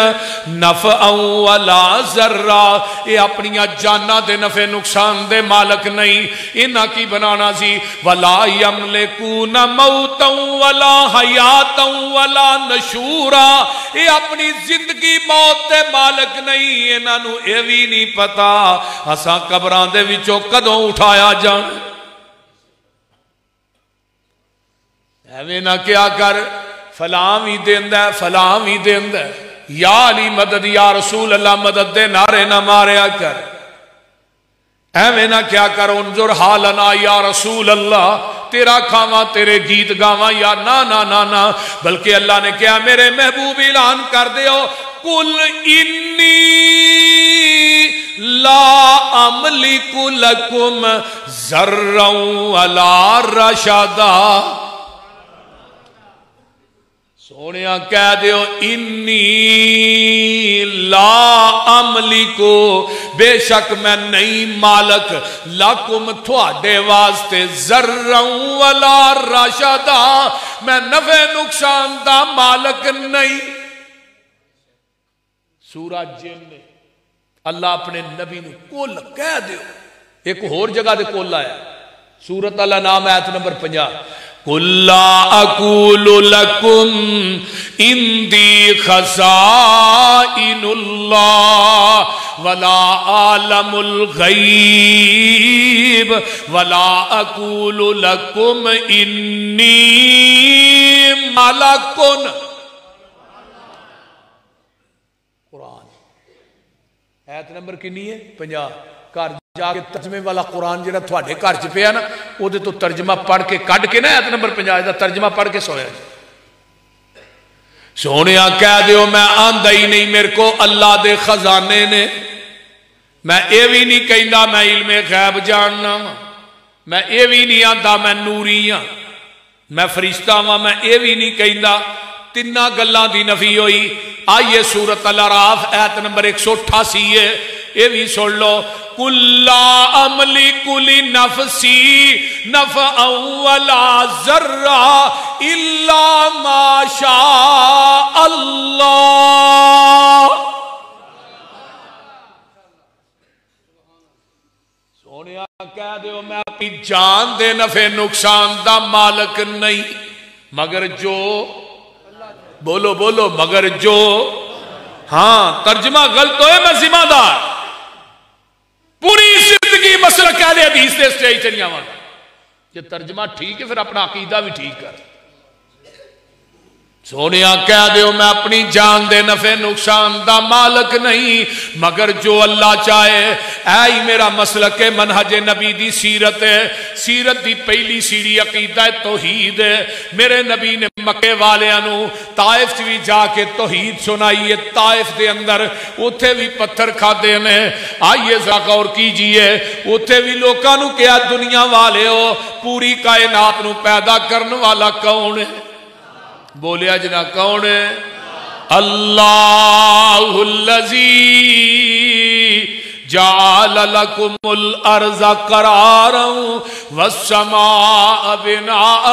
نَفْعًا وَلَا ضَرًّا یہ اپنیاں جاناں دے نفع نقصان دے مالک نہیں انہاں کی بنانا سی وَلَا يَمْلِكُونَ مَوْتًا وَلَا حَيَاتًا وَلَا نُشُورًا یہ اپنی زندگی موت دے مالک نہیں انہاں نو اے وی نہیں پتا اساں قبراں دے وچوں کدوں اٹھایا جان ایویں نہ کیا کر فلاں بھی دیندہ ہے فلاں بھی دیندہ ہے یا علی مدد یا رسول اللہ مدد دے نعرے نہ ماریا کر ایویں نہ کیا کر انظر حالنا یا رسول اللہ تیرا کھاواں تیرے گیت گاواں یا نا نا نا نا بلکہ اللہ نے کیا میرے محبوب اعلان کر دیو قل انی لا املک لکم ذرا ولا رشدا سونیا کہہ دیو انی لا املکو بے شک میں نہیں مالک لکم تھوڑے واسطے ذرا ولا رشدا میں نفع نقصان دا مالک نہیں سورہ جن نے اللہ اپنے نبی نے کل کہہ دیو ایک اور جگہ دے کل آیا سورۃ الانعام آیت نمبر 50 قُلْ لَا أَقُولُ لَكُمْ عِنْدِي خَزَائِنُ اللَّهِ وَلَا أَعْلَمُ الْغَيْبَ وَلَا أَقُولُ لَكُمْ إِنِّي مَلَكٌ قرآن آیت نمبر کنی ہے 50 گھر جا کے ترجمے والا قرآن جڑا تھوڑے گھر چ پیا نا وہ تو ترجمہ پڑھ کے کڈ کے نا آیت نمبر 50 دا ترجمہ پڑھ کے سویا سونیا کہہ دیو میں آندا ہی نہیں میرے کو اللہ دے خزانے نے میں اے بھی نہیں کہندا میں علم غیب جاننا میں اے بھی نہیں آندا میں نوری ہاں میں فرشتہ ہاں میں اے بھی نہیں کہندا تیناں گلاں دی نفی ہوئی آئیے سورۃ الاعراف آیت نمبر 188 ہے یہ بھی سن لو قُلْ لَا أَمْلِكُ لِنَفْسِي نَفْعًا وَلَا ضَرًّا إِلَّا مَا شَاءَ اللَّهُ سونے کہہ دیو میں اپنی جان دے نفع نقصان دا مالک نہیں مگر جو بولو بولو مگر جو ہاں ترجمہ غلط ہوئے میں ذمہ دار پوری زندگی مسلک اہل حدیث دے سٹیج تے نہیں آواں یہ ترجمہ ٹھیک ہے پھر اپنا عقیدہ بھی ٹھیک کر سونیا کہہ دیو میں اپنی جان دے نفع نقصان دا مالک نہیں مگر جو اللہ چاہے اے میرا مسلک منہج نبی دی سیرت ہے سیرت دی پہلی سیڑھی عقیدہ توحید ہے میرے نبی نے مکے والیاں طائف بھی جا کے توحید سنائی ہے طائف دے اندر اتھے بھی پتھر کھادے نے آئیے ذرا غور کیجئے اتھے بھی لوکاں نو کیا دنیا والے ہو پوری کائنات نو پیدا کرنے والا کون ہے بولیا جنا کون ہے اللہ الذی جعل لکم الارض قرارا والسماء بناء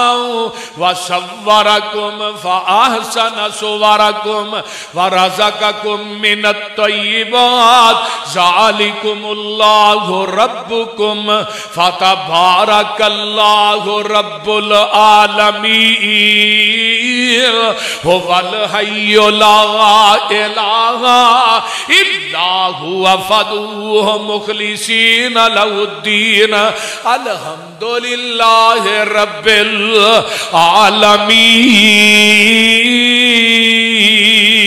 وصورکم فاحسن صورکم ورزقکم من الطیبات ذالکم اللہ ربکم فتبارک اللہ رب العالمین هو الحی لا الہ الا هو فدوہ مخلصین له الدین الحمدللہ رب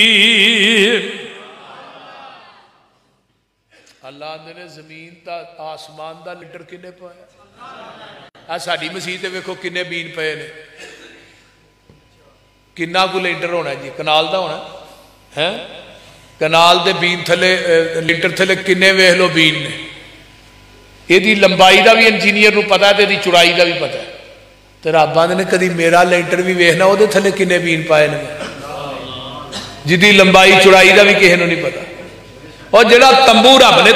العالمین اللہ نے زمین تا آسمان دا لیٹر کنے پایا ساڑی مسیح تے ویکھو کنے بین پے نے کنا کو لیٹر ہونا جی کنال دا ہونا ہے کنال دے بین تھلے لیٹر تھلے کنے ویہ لو بین نے یہ دی لمبائی دا بھی انجینئر نو پتا ہے دی چڑائی دا بھی پتا ہے تو رب آندے نے کدی میرا لیٹر بھی ویہنا ہو دے تھلے کنے بین پائے نے جی دی لمبائی چڑائی دا بھی کہے نو نہیں پتا اور جڑا تمبو رب نے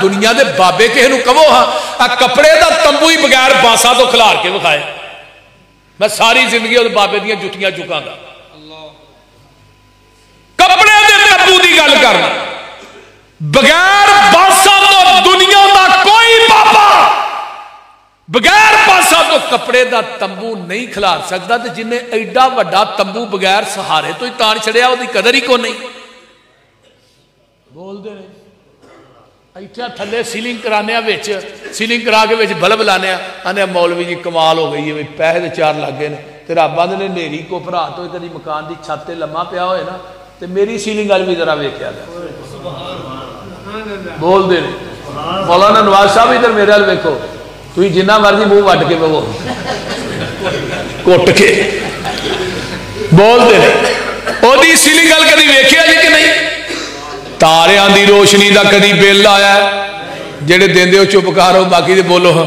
دنیا دے بابے کہے نو کمو ہاں کپڑے دا تمبو ہی بغیر بانسا تو کھلار کے بکھائے میں ساری زندگی اور بابے دیاں جتیاں چکاں گا کپڑے دے تمبو دی گل کرنا بغیر بانسا تو دنیا دا کوئی بابا بغیر بانسا تو کپڑے دا تمبو نہیں کھلار سکتا تو جنہیں ایڈا وڈا تمبو بغیر سہارے تو ہی تان چڑھیا وہ دی قدر ہی کو نہیں بول دے نہیں ایتھا تھلے سیلنگ کرانے وچ سیلنگ کرا کے وچ بلب لانے آنے مولوی جی کمال ہو گئی ہے پیسے دے 4 لگ گئے نے تے رب آندے نے نیری کو بھرا تو کدی مکان دی چھت تے لمحہ پیا ہوئے نا تے میری سیلنگ وال بھی ذرا ویکھیا جائے بول دے نہیں مولانا نواز صاحب ادھر میرے وال ویکھو تسی جنہ مرضی منہ وڈ کے بہو کٹ کے بول دے نہیں او دی سیلنگ وال کدی ویکھیا جی کہ نہیں تاریاں دی روشنی دا کدی بل آیا ہے جڑے دیندے ہو چپ کارو باقی دے بولو ہاں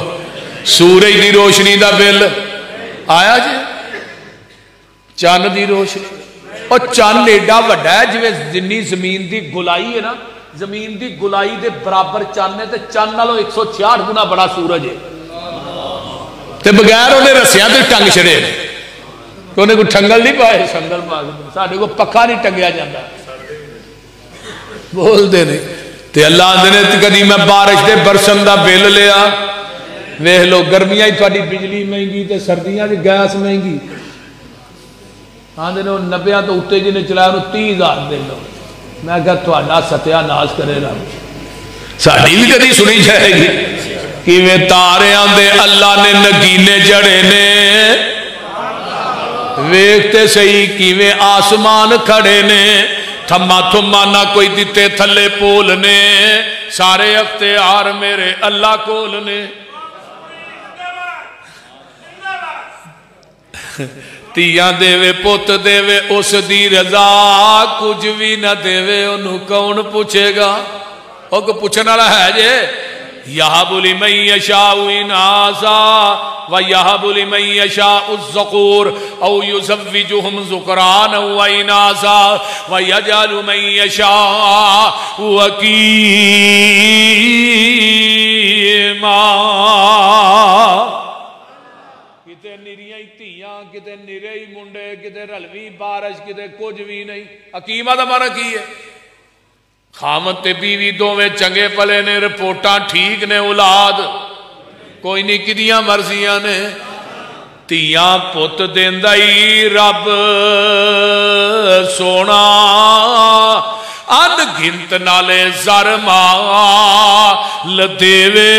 سورج دی روشنی دا بل آیا جی چاند دی روشنی اور چاند ایڈا وڈا ہے جویں جنی زمین دی گلائی ہے نا زمین دی گلائی دے برابر چاند ہے تے چاند نالوں 166 گنا بڑا سورج ہے تے بغیر انہیں رسیاں تے ٹنگ چھڑے انہیں کوئی ٹھنگل نہیں پائے سنگل ماغ ساڑھے کو پکا نہیں ٹنگیا جاندہ بول دے نہیں تے اللہ نے کدی میں بارش دے برسن دا بل لیا ویہ لو گرمیاں ہی تھوڑی بجلی مہنگی تے سردیاں دی گیس مہنگی آندے نے 90 تو اتے جی نے چلایا انہوں 30,000 دے لو میں کہا تھوڑا ستیہ ناز کرے رہا ساڑھی بھی کدی سنی جائے گی کیویں تارے آندے اللہ نے نگینے جڑے نے ویکھتے صحیح کیویں آسمان کھڑے نے تھما تھما نہ کوئی دیتے تھلے پول نے سارے اختیار میرے اللہ کول نے تیاں دے وے پوت دے وے اس دی رضا کچھ بھی نہ دے وے انہوں کون پوچھے گا او کو پوچھنا رہا ہے جے یہب لمن یشاء اناسا ویہب لمن یشاء الذکور او یزوجہم ذکرانا واناسا ویجعل من یشاء وقیما کتے نریاں تیاں کتے نرے منڈے کتے رلوی بارش کتے کچھ بھی نہیں حکیمہ دا معنی کی ہے خامت تے بیوی دوویں چنگے پلے نے رپورٹاں ٹھیک نے اولاد کوئی نہیں کدیاں مرضیاں نے تیاں پت دیندا ہی رب سونا ان گنت نالے زر مال دیوے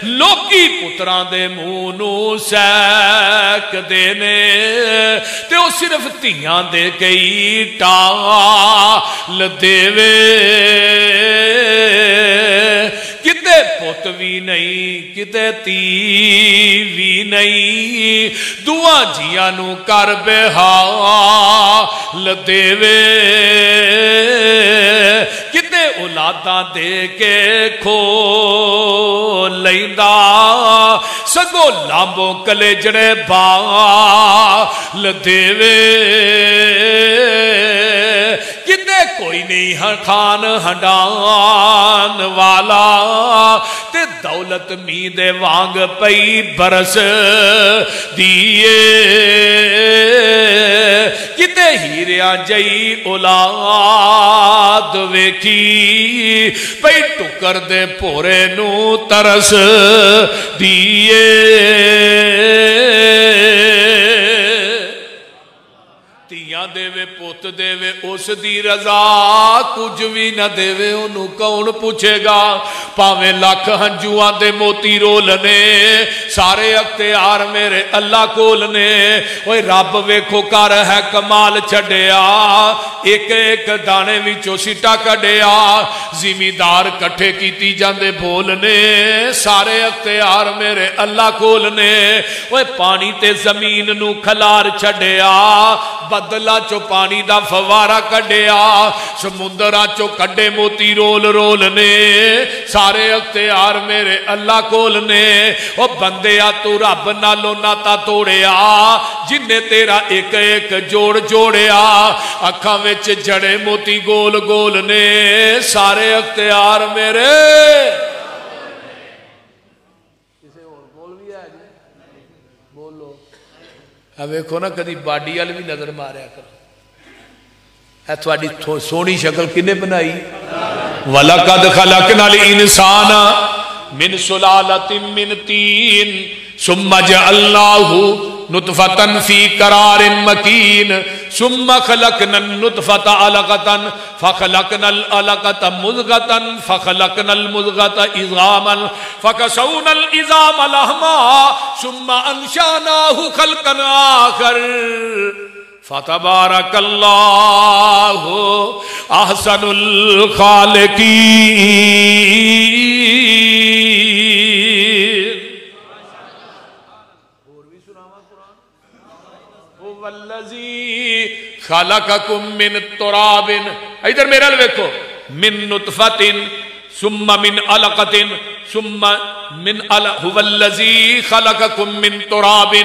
لوکی پتران دے مونو سیک دینے تے وہ صرف تیاں دے کئی ٹال دیوے کتے پت بھی نہیں کتے تی بھی نہیں دعا جیاں نو کر بحال دیوے کتے اولاداں دے کے کھو لیندا سگو لامبو کلے جڑے بال دیوے کتے کوئی نہیں خان ہڈان والا تے دولت مید وانگ پئی برس دیئے کتے ہیریاں جئی اولاد ویکھی پئی ٹکر دے پورے نو ترس دیئے تیاں دے وے پوت دے وے اس دی رضا کچھ بھی نہ دے وے انہوں کون پوچھے گا پاویں لاکھ ہنجوان دے موتی رولنے سارے اختیار میرے اللہ کولنے اوہ رب ویکھو کر ہے کمال چھڑیا ایک ایک دانے وچوں سٹا کڈیا زمیندار کٹھے کیتی جاندے بولنے سارے اختیار میرے اللہ کولنے اوہ پانی تے زمین نو کھلار چھڑیا بدلا چو پانی دا فوارا کڈیا سمندرہ چو کڈے موتی رول رولنے سارے اختیار میرے اللہ کولنے او بندیا تو رب نالو ناتا توڑیا جننے تیرا ایک ایک جوڑ جوڑیا اکھاں وچ جڑے موتی گول گولنے سارے اختیار میرے کسے اور بول بھی ہے جی بولو ویکھو نا کدی باڈی وال بھی نظر ماریا کرو ہے تھوڑی سونی شکل کنے بنائی وَلَقَدْ خَلَقْنَا الْإِنسَانَ مِنْ سُلَالَةٍ مِنْ طِينٍ ثُمَّ جَعَلْنَاهُ نُطْفَةً فِي قَرَارٍ مَكِينٍ ثُمَّ خَلَقْنَا النُّطْفَةَ عَلَقَةً فَخَلَقْنَا الْعَلَقَةَ مُضْغَةً فَخَلَقْنَا الْمُضْغَةَ عِظَامًا فَكَسَوْنَا الْعِظَامَ لَحْمًا ثُمَّ أَنشَأْنَاهُ خَلْقًا آخَرَ فَتَبَارَكَ اللَّهُ أَحْسَنُ الْخَالِقِينَ هُوَ الَّذِي خَلَقَكُم مِّن تُرَابٍ ادھر میرا لوکو من نطفة ثم من علقة ثم من هو الذي خلقكم من تراب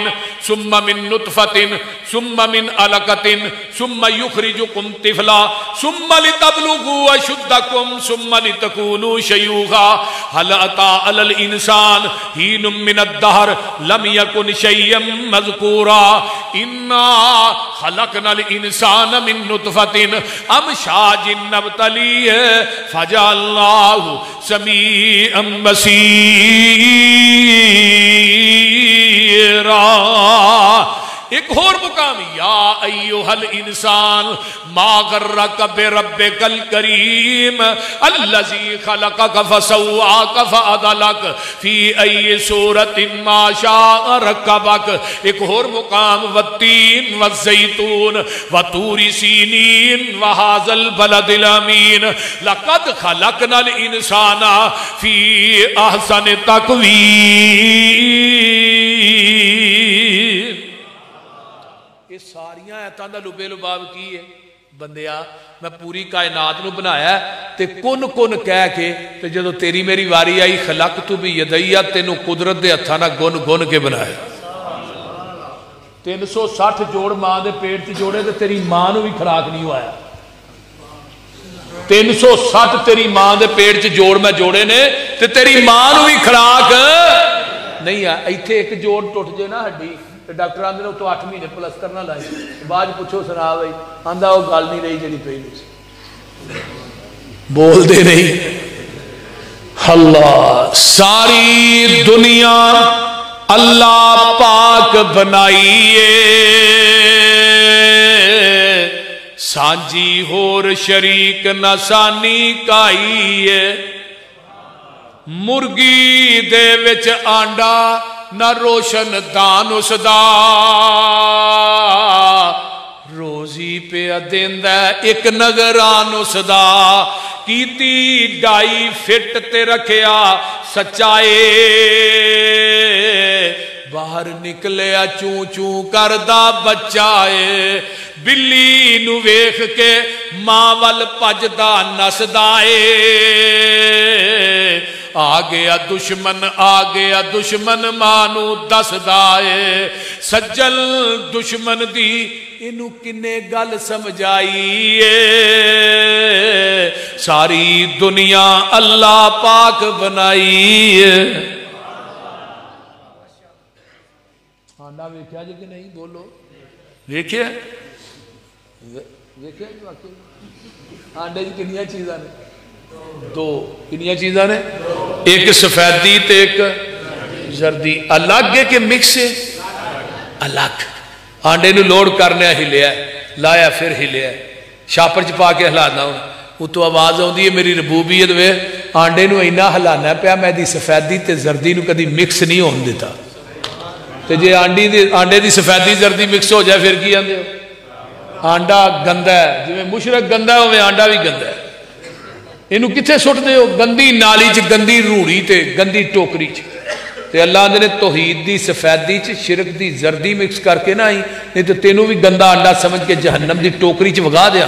ثم من نطفة ثم من علقة ثم يخرجكم طفلا ثم لتبلغوا أشدكم ثم لتكونوا شيوخا هل أتى على الإنسان حين من الدهر لم يكن شيئا مذكورا إنا خلقنا الإنسان من نطفة أمشاج نبتليه فجعلناه سميعا بصيرا ایک اور مقام یا ایوہ الانسان ما غرک بربک الکریم اللذی خلقک فسواک فعدلک فی ای صورت ما شاء رکبک ایک اور مقام والتین والزیتون وطور سینین وحاذ البلد الامین لقد خلقنا الانسان فی احسن تقویم ساریاں ایتاں دا لبے لباب کی ہے بندیا میں پوری کائنات نو بنایا ہے تے کن کن کہہ کے تے جدو تیری میری واری آئی خلق تو بھی یدیہ تینو قدرت دے ہتھانا گن گن کے بنایا 360 جوڑ ماں دے پیٹ تے جوڑے تے تیری ماں نو بھی کھراک نہیں ہوا 360 تیری ماں دے پیٹ تے جوڑ میں جوڑے نے تے تیری ماں نو بھی کھراک نہیں ہے ایتھے ایک جوڑ ٹوٹ جے نا ہڈی ڈاکٹر آندے نے تو 8 مہینے پلسٹر نہ لائی بعد پوچھو سنا بھائی آندا وہ گل نہیں رہی جڑی پئی بول دے نہیں اللہ ساری دنیا اللہ پاک بنائیے سانجی ہور شریک نہ سانی کائیے مرگی دے وچ آنڈا نہ روشن دان اس دا روزی پہ دیندہ ایک نگران اس دا کیتی ڈائی فٹ تے رکھیا سچائے باہر نکلیا چوں چوں کردہ بچائے بلی نو ویکھ کے ماں وال پجدا نسدائے آ گیا دشمن مانو دسدائے سجل دشمن دی انو کنے گل سمجھائیے ساری دنیا اللہ پاک بنائیے آنڈا ویکھیا جی کہ نہیں بولو ویکھیا ویکھیا جی واقعی آنڈے جی کنیاں چیزاں نے دو کنیاں چیزاں نے ایک سفیدی تے ایک زردی الگ ہے کہ مکس ہے الگ آنڈے نو لوڈ کرنے ہلیا لایا پھر ہلیا شاپر چ پا کے ہلانا وہ تو آواز آتی ہے میری ربوبیت وے آنڈے نو اینا ہلانا پیا میں دی سفیدی تے زردی نو کدی مکس نہیں ہون دیتا تے جے آنڈے دی سفیدی زردی مکس ہو جائے پھر کی آندے ہو آنڈا گندا ہے جویں مشرق گندا ہے اوویں آنڈا بھی گندا ہے اینو کتھے سٹ دے ہو گندی نالی چ گندی روڑی تے گندی ٹوکری چ تے اللہ نے توحید دی سفیدی چ شرک دی زردی مکس کر کے نہ آئی نہیں تو تینوں بھی گندا انڈا سمجھ کے جہنم دی ٹوکری چ وگا دیا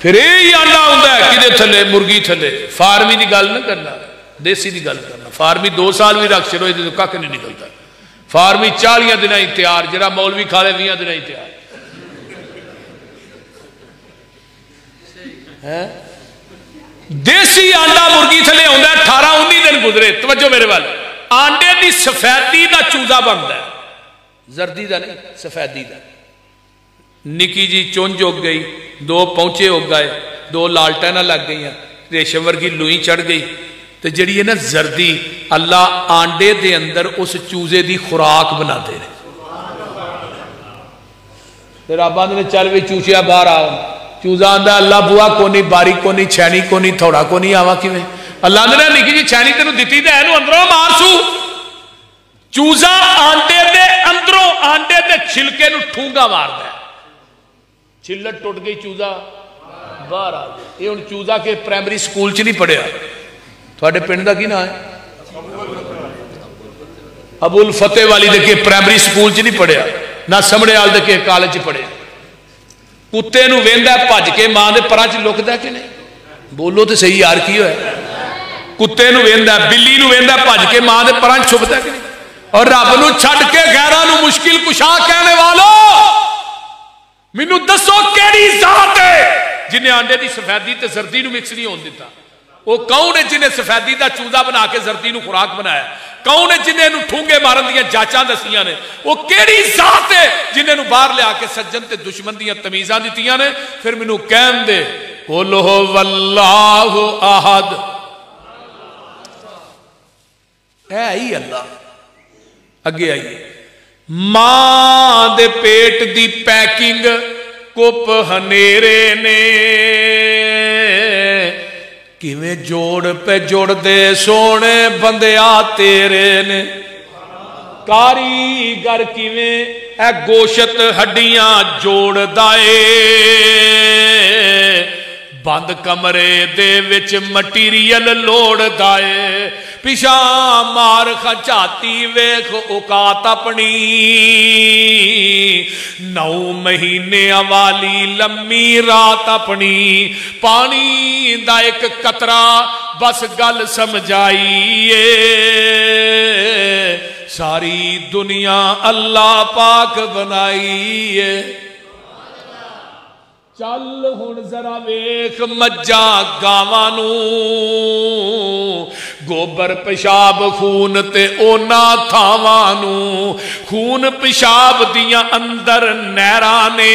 پھر یہی انڈا ہوندا ہے کدے تھلے مرغی تھلے فارمی دی گل نہ کرنا دیسی دی گل کرنا فارمی 2 سال بھی رکھ چھڑو یہ تو کھ نہیں نکلتا فارمی 40 دن ہی تیار جڑا مولوی کھا لے 20 دن ہی تیار دیسی آنڈا مرغی تھلے ہوندا ہے 18-19 دن گزرے توجہ میرے وال آنڈے دی سفیدی دا چوزا بنتا ہے زردی دا نہیں سفیدی دا نکی جی چونج اگ گئی 2 پونچے اگ گئے 2 لالٹینہ لگ گئی ریشم ورگی لوئی چڑھ گئی تو جڑی ہے نا زردی اللہ آنڈے دے اندر اس چوزے دی خوراک بنا دے رہے پھر آپ نے چل بھی چوچیا باہر آؤ چوزا آندا اللہ بوا کونی باری کونی چھینی کونی تھوڑا کونی آوا کیویں اللہ نے نکی جی چھینی تینوں دتی تے اینو اندروں مارسو چوزا آنڈے دے اندروں آنڈے دے چھلکے نو ٹھونگا ماردا ہے چھلٹ ٹوٹ گئی چوزا باہر آ گیا یہ ہن چوزا کے پرائمری سکول چ نہیں پڑھیا تھوڑے پنڈ دا کی نام ہے ابو الفتح والی دے کے پرائمری سکول چ نہیں پڑھیا نہ سمڑے وال دے کے کالج چ پڑھیا کتے نو ویندا بھج کے ماں دے پراں چ لکدا کہ نہیں بولو تے صحیح یار کی ہوئے کتے نو ویندا بلی نو ویندا بھج کے ماں دے پراں چھپدا کہ نہیں اور رب نو چھڈ کے غیراں نو مشکل کشا کہنے والو مینوں دسو کیڑی ذات ہے جنہیں آنڈے دی سفیدی تے زردی نو مکس نہیں ہون دیتا وہ کون ہے جنہیں سفیدی دا چوزا بنا کے زردی نو خوراک بنایا کون ہے جنہیں نو ٹھونگے مارن دیا جاچاں دسیاں نے وہ کیڑی ذات ہے جنہیں نو باہر لے آکے سجن تے دشمن دیا تمیزاں دیتیاں نے پھر منو کہن دے قُلْ هُوَ اللَّهُ احد اے ہی اللہ اگے آئیے ماں دے پیٹ دی پیکنگ کپ ہنیرے نے کیویں جوڑ پہ جوڑ دے سونے بندیا تیرے نے کاریگر کیویں اے گوشت ہڈیاں جوڑ دائے بند کمرے دے وچ مٹیریل لوڑ دائے پیشا مار خچاتی ویکھ اوقات اپنی 9 مہینے والی لمبی رات اپنی پانی دا ایک قطرہ بس گل سمجھائیے ساری دنیا اللہ پاک بنائیے چل ہن ذرا ویکھ مجھا گاواں گوبر پیشاب خون تے اونا تھاواں خون پیشاب دیاں اندر نہراں نے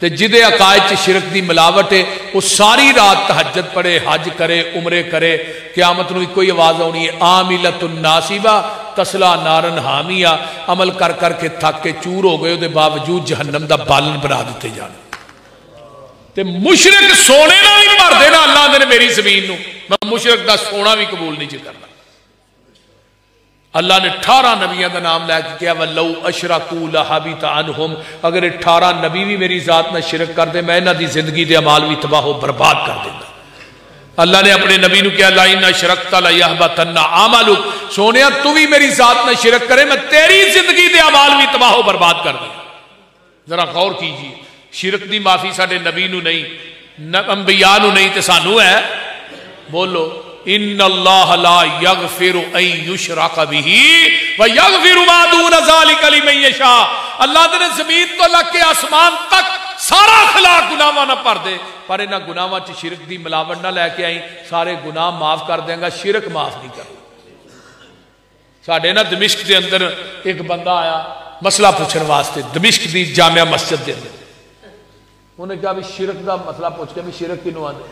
تے جدے عقائد چ شرک دی ملاوٹ ہے وہ ساری رات تہجد پڑھے، حج کرے، عمرے کرے، قیامت نو کوئی آواز آنی ہے عاملۃ ناصبہ تسلا نارن حامیہ، عمل کر کر کے تھک کے چور ہو گئے، دے باوجود جہنم دا بالن بنا دیتے جان۔ تے مشرک سونے نہ بھی بھر دینا اللہ نے میری زمین نو، میں مشرک دا سونا بھی قبول نہیں چ کرنا۔ اللہ نے 18 نبیوں کا نام لے کے کیا وَلَوْ أَشْرَكُوا لَحَبِطَ عَنْهُمْ، اگر 18 نبی بھی میری ذات میں شرک کر دے میں انہاں دی زندگی دے اعمال بھی تباہ و برباد کر دیں گا۔ اللہ نے اپنے نبی نو کیا لَئِنْ أَشْرَكْتَ لَيَحْبَطَنَّ عَمَلُكَ، سونیا تو بھی میری ذات میں شرک کرے میں تیری زندگی دے اعمال بھی تباہ و برباد کر دیں گا۔ ذرا غور کیجئے، شرک دی معافی ساڈے نبی نو نہیں، انبیاء نو نہیں تے سانو ہے۔ بولو ان اللہ لا یغفر ان یشرک بہ ویغفر ما دون ذلک لمن یشاء، اللہ نے زمین تو لگ کے آسمان تک سارا اخلاق گناہاں نہ پر دے، پر انہاں گناہاں چ شرک دی ملاوٹ نہ لے کے آئی، سارے گناہ معاف کر دیں گا، شرک معاف نہیں کرے۔ ساڈے نا دمشق دے اندر ایک بندہ آیا مسئلہ پوچھن واسطے، دمشق دی جامعہ مسجد دے اندر، انہیں کہا بھی شرک دا مسئلہ پوچھ کے بھی شرک کینوں آندے؟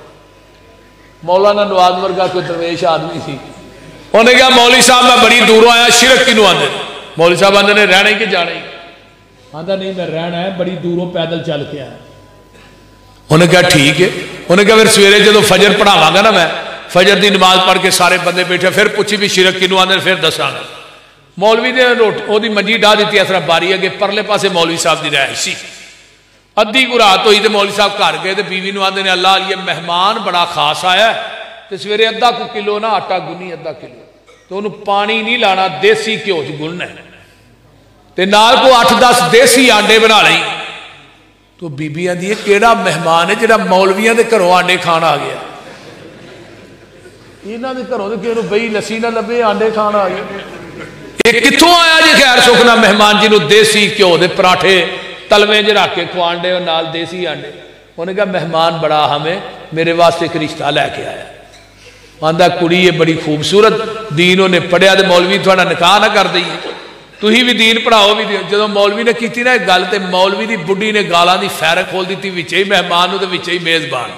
مولانا نواز ورگا کوئی درویش آدمی سی، انہیں کہا مولوی صاحب میں بڑی دوروں آیا، شرک کینوں آندے؟ مولوی صاحب آندے نے رہنا ہی کہ جانا ہی؟ آندہ نہیں میں رہنا ہے، بڑی دوروں پیدل چل کے آیا۔ انہیں کہا ٹھیک ہے، انہیں کہا پھر سویرے جدو فجر پڑھاواں گا نا میں، فجر دی نماز پڑھ کے سارے بندے بیٹھے، پھر پوچھی بھی شرک کینوں آندے پھر دساں گا۔ مولوی نے وہ دی منجی ڈا دیتی اس طرح باری اگے پرلے پاسے مولوی صاحب دی رہائش سی، ادھی کو رات ہوئی تو مولوی صاحب گھر گئے تو بیوی نو آندے نے اللہ یہ مہمان بڑا خاص آیا ہے، تو سویرے ادھا کو کلو نا آٹا گنی ادھا کلو، تو انہوں پانی نہیں لانا دیسی گھیو چ گننا ہے، تے نال کو 8-10 دیسی آنڈے بنا لئی۔ تو بی بی آندی ہے کیڑا مہمان ہے جڑا مولویاں دے گھروں آنڈے کھانا آ گیا؟ انہاں دے گھروں تے کینوں بئی لسی نہ لبے آنڈے کھانا آ گیا؟ یہ کتھوں آیا جی خیر سکھنا مہمان جنوں دیسی گھیو دے پراٹھے تلویں جے رکھ کے کھوانڈے اور نال دیسی آنڈے؟ انہوں نے کہا مہمان بڑا ہمیں میرے واسطے ایک رشتہ لے کے آیا، آندہ کڑی یہ بڑی خوبصورت دین انہیں پڑھیا دے مولوی تھوڑا نکاح نہ کر دئیے، تو ہی بھی دین پڑھاؤ بھی دین۔ جدو مولوی نے کیتی نا ایک گل تے مولوی دی بڈی نے گالاں دی فیر کھول دیتی، وچے ہی مہمان نو تے وچے ہی میزبان۔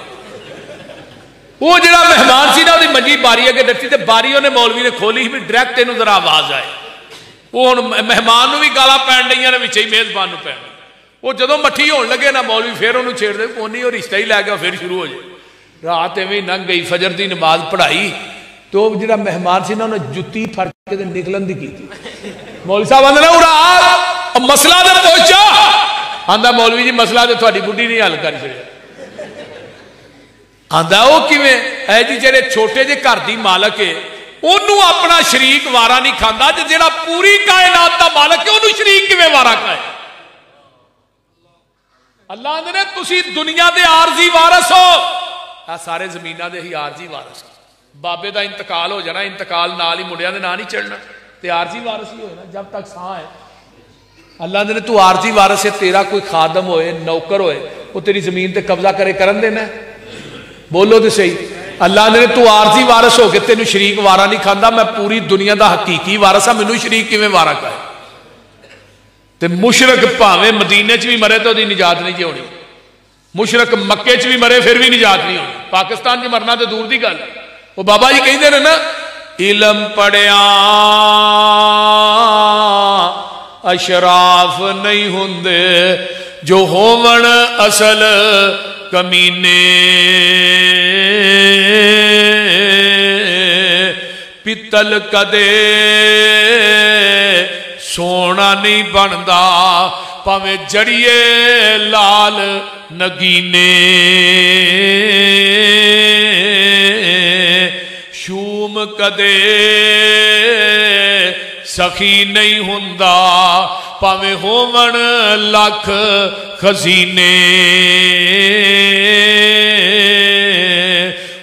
وہ جڑا مہمان سی نا وہ دی منجی باری اگے ڈٹی تے باری انہیں مولوی نے کھولی بھی ڈائریکٹ انہوں ذرا آواز آئے، وہ مہمان نو بھی گالاں پین ڈیاں نے وچے ہی میزبان نو پین۔ وہ جدو مٹھی ہون لگے نا مولوی پھر انہوں چھیڑ دے کونی اور رشتہ ہی لے گیا، پھر شروع ہو جائے۔ رات میں ننگ گئی، فجر دی نماز پڑھائی تو جڑا مہمان سی نا انہوں جتی پھڑ کے نکلن دی کی تھی۔ مولوی صاحب آندے نے اڑا مسئلہ دے پہنچا، آندا مولوی جی مسئلہ دے تھوڑی بڈھی نہیں حل کر چھڑیا۔ آندا او کیویں؟ اے جی جڑے چھوٹے جے گھر دی مالک ہے انہوں اپنا شریک وارا نہیں کھاندا، جڑا پوری کائنات دا مالک ہے انہوں شریک کیویں وارا کھائے؟ اللہ نے تسی دنیا دے عارضی وارث ہو، سارے زمینہ دے ہی عارضی وارث ہو۔ بابے دا انتقال ہو جانا، انتقال نال ہی مڑیاں دے نال نہیں چڑھنا، تے عارضی وارث ہی ہوئے نا جب تک ساں ہے۔ اللہ نے تو عارضی وارث ہے، تیرا کوئی خادم ہوئے نوکر ہوئے وہ تیری زمین تے قبضہ کرے کرن دینا ہے؟ بولو تے صحیح۔ اللہ نے تو عارضی وارث ہو کے تینوں شریک وارا نہیں کھاندا، میں پوری دنیا دا حقیقی وارث ہاں، مینوں شریک کیویں وارا کھائے؟ تے مشرک پاویں مدینے چ بھی مرے تو دی نجات نہیں جی ہونی، مشرک مکے چ بھی مرے پھر بھی نجات نہیں ہونی، پاکستان چ مرنا تو دور دی گل۔ وہ بابا جی کہندے نے نا علم پڑھیا اشراف نہیں ہوندے جو ہون اصل کمینے، پتل کدے سونا نہیں بندا پاویں جڑیے لال نگینے، شوم کدے سخی نہیں ہوندا پاویں ہون لکھ خزینے،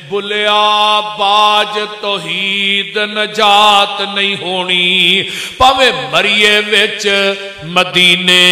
بلیا باج توحید نجات نہیں ہونی پاویں مریے وچ مدینے۔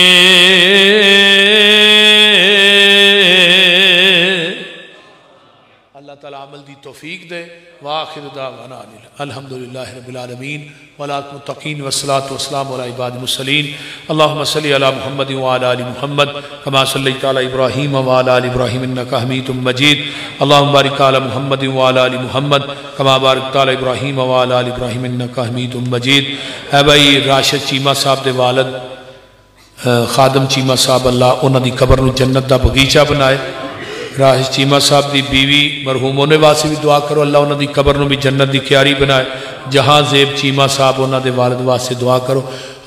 اللہ تعالیٰ عمل دی توفیق دے۔ وآخر دعوانا الحمدللہ رب العالمین والعاقبۃ للمتقین والصلاۃ والسلام علی عباد المرسلین اللہم صلی علی محمد وعلی آل محمد کما صلیت علی ابراہیم وعلی آل ابراہیم انک حمید مجید اللہم بارک علی محمد وعلی آل محمد کما بارکت علی ابراہیم وعلی آل ابراہیم انک حمید مجید۔ اے بھائی راشد چیمہ صاحب دے والد خادم چیمہ صاحب اللہ انہاں دی قبر نو جنت دا باغیچہ بنائے۔ راشد چیمہ صاحب دی بیوی مرحوم ہونے واسطے بھی دعا کرو اللہ انہاں دی قبر نو بھی جنت دی کیاری بنائے۔ جہاں زیب چیمہ صاحب انہاں دے والد واسطے دعا کرو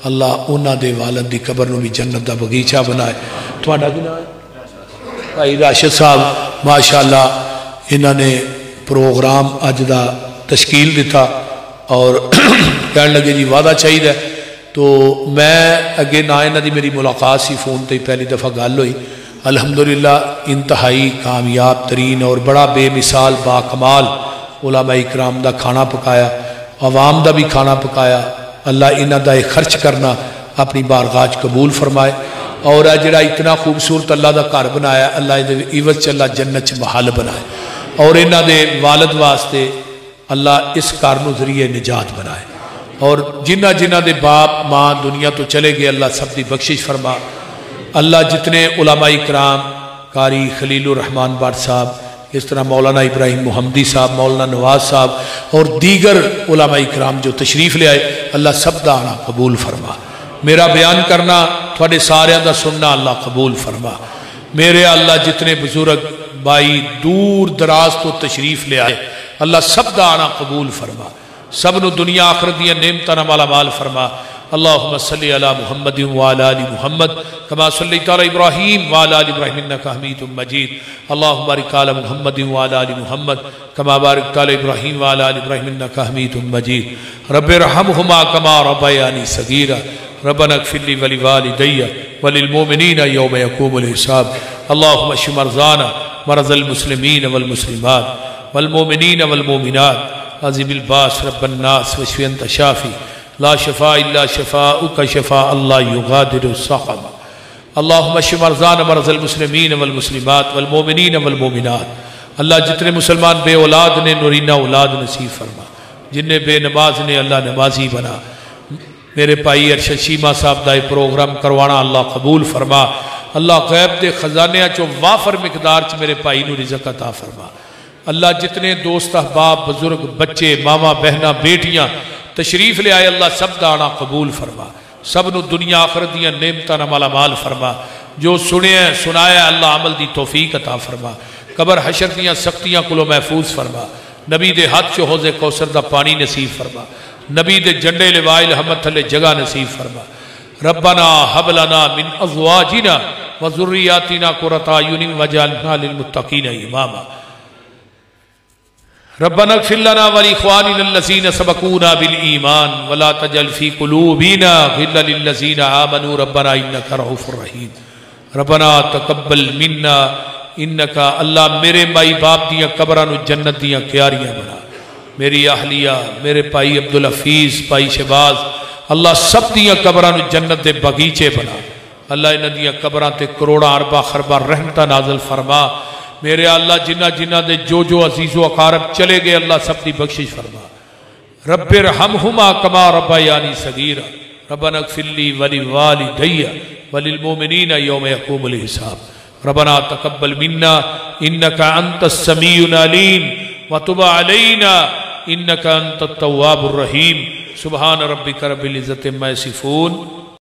اللہ انہاں دے والد دی قبر نو بھی جنت دا باغیچہ بنائے۔ تہاڈا کی نام ہے؟ بھائی راشد صاحب ماشاءاللہ انہاں نے پروگرام اج دا تشکیل دیتا اور کہنے لگے جی وعدہ چاہیے تو میں اگے نہ انہاں دی میری ملاقات سی فون تے پہلی دفعہ گل ہوئی۔ الحمدللہ انتہائی کامیاب ترین اور بڑا بے مثال با کمال علماء اکرام دا کھانا پکایا، عوام دا بھی کھانا پکایا۔ اللہ انہاں دا خرچ کرنا اپنی بارگاہ قبول فرمائے اور جڑا اتنا خوبصورت اللہ دا گھر بنایا اللہ دے عوض چ اللہ جنت چ محل بنائے اور انہاں دے والد واسطے اللہ اس گھر نو ذریعے نجات بنائے اور جنہ جنہ دے باپ ماں دنیا تو چلے گئے اللہ سب دی بخشش فرما۔ اللہ جتنے علماء اکرام قاری خلیل الرحمن بٹ صاحب اس طرح مولانا ابراہیم محمدی صاحب مولانا نواز صاحب اور دیگر علماء اکرام جو تشریف لے آئے اللہ سب دا آنا قبول فرما۔ میرا بیان کرنا تھوڑے سارے دا سننا اللہ قبول فرما۔ میرے اللہ جتنے بزرگ بھائی دور دراز تو تشریف لے آئے اللہ سب دا آنا قبول فرما، سب نو دنیا آخرت دیا نعمتاں مالا مال فرما۔ اللہم صلی علی محمد وعلی آل محمد کما صلیت علی ابراہیم وعلی آل ابراہیم انک حمید مجید۔ اللہم بارک علی محمد وعلی آل محمد کما بارکت علی ابراہیم وعلی آل ابراہیم انک حمید مجید۔ رب ارحمہما کما ربیانی صغیرا ربنا اغفر لی ولوالدی وللمؤمنین یوم یقوم الحساب۔ اللہم اشف مرضانا مرض المسلمین والمسلمات والمؤمنین والمؤمنات عذب الباس رب الناس واشف انت شافی لا شفاء الا شفاءک شفاء اللہ یغادر سقما۔ اللہم اشف مرضانا مرض المسلمین والمسلمات والمؤمنین والمؤمنات۔ اللہ جتنے مسلمان بے اولاد نے نورینہ اولاد نصیب فرما، جنہیں بے نماز نے اللہ نمازی بنا۔ میرے بھائی ارشد چیمہ صاحب دا پروگرام کروانا اللہ قبول فرما۔ اللہ غیب دے خزانیاں چو وافر مقدار چ میرے بھائی نو رزق عطا فرما۔ اللہ جتنے دوست احباب بزرگ بچے ماما بہنہ بیٹیاں تشریف لے آئے اللہ سب دا آنا قبول فرما، سب نو دنیا آخرت دیا نعمتاں مالا مال فرما۔ جو سنے سنایا اللہ عمل دی توفیق عطا فرما، قبر حشر دیا سختیاں کلو محفوظ فرما، نبی دے ہاتھ چو حوض کوثر دا پانی نصیب فرما، نبی دے جنڈے لوائے الحمد تھلے جگہ نصیب فرما۔ ربنا حب لنا من ازواجنا وذریاتنا قرۃ اعین واجعلنا للمتقین اماما۔ ربنا اغفر لنا ولاخواننا الذين سبقونا بالایمان ولا تجعل في قلوبنا غلا للذين آمنوا ربنا انك رؤوف رحیم۔ ربنا تقبل منا انك اللہ میرے مائی باپ دیاں قبراں نو جنت دیاں کیاریاں بنا، میری اہلیہ میرے بھائی عبدالحفیظ بھائی شہباز اللہ سب دیاں قبراں نو جنت دے باغیچے بنا۔ اللہ انہاں دیاں قبراں تے کروڑاں ارباں خرباں رحمتاں نازل فرما۔ میرے اللہ جنہ جنہ دے جو عزیز و اقارب چلے گئے اللہ سب دی بخشش فرما۔ رب ارحمہما کما ربیانی صغیرا ربنا اغفر لی ولوالدی وللمؤمنین یوم یقوم الحساب۔ ربنا تقبل منا انک انت السمیع العلیم وتب علینا انک انت التواب الرحیم۔ سبحان ربک رب العزت عما یصفون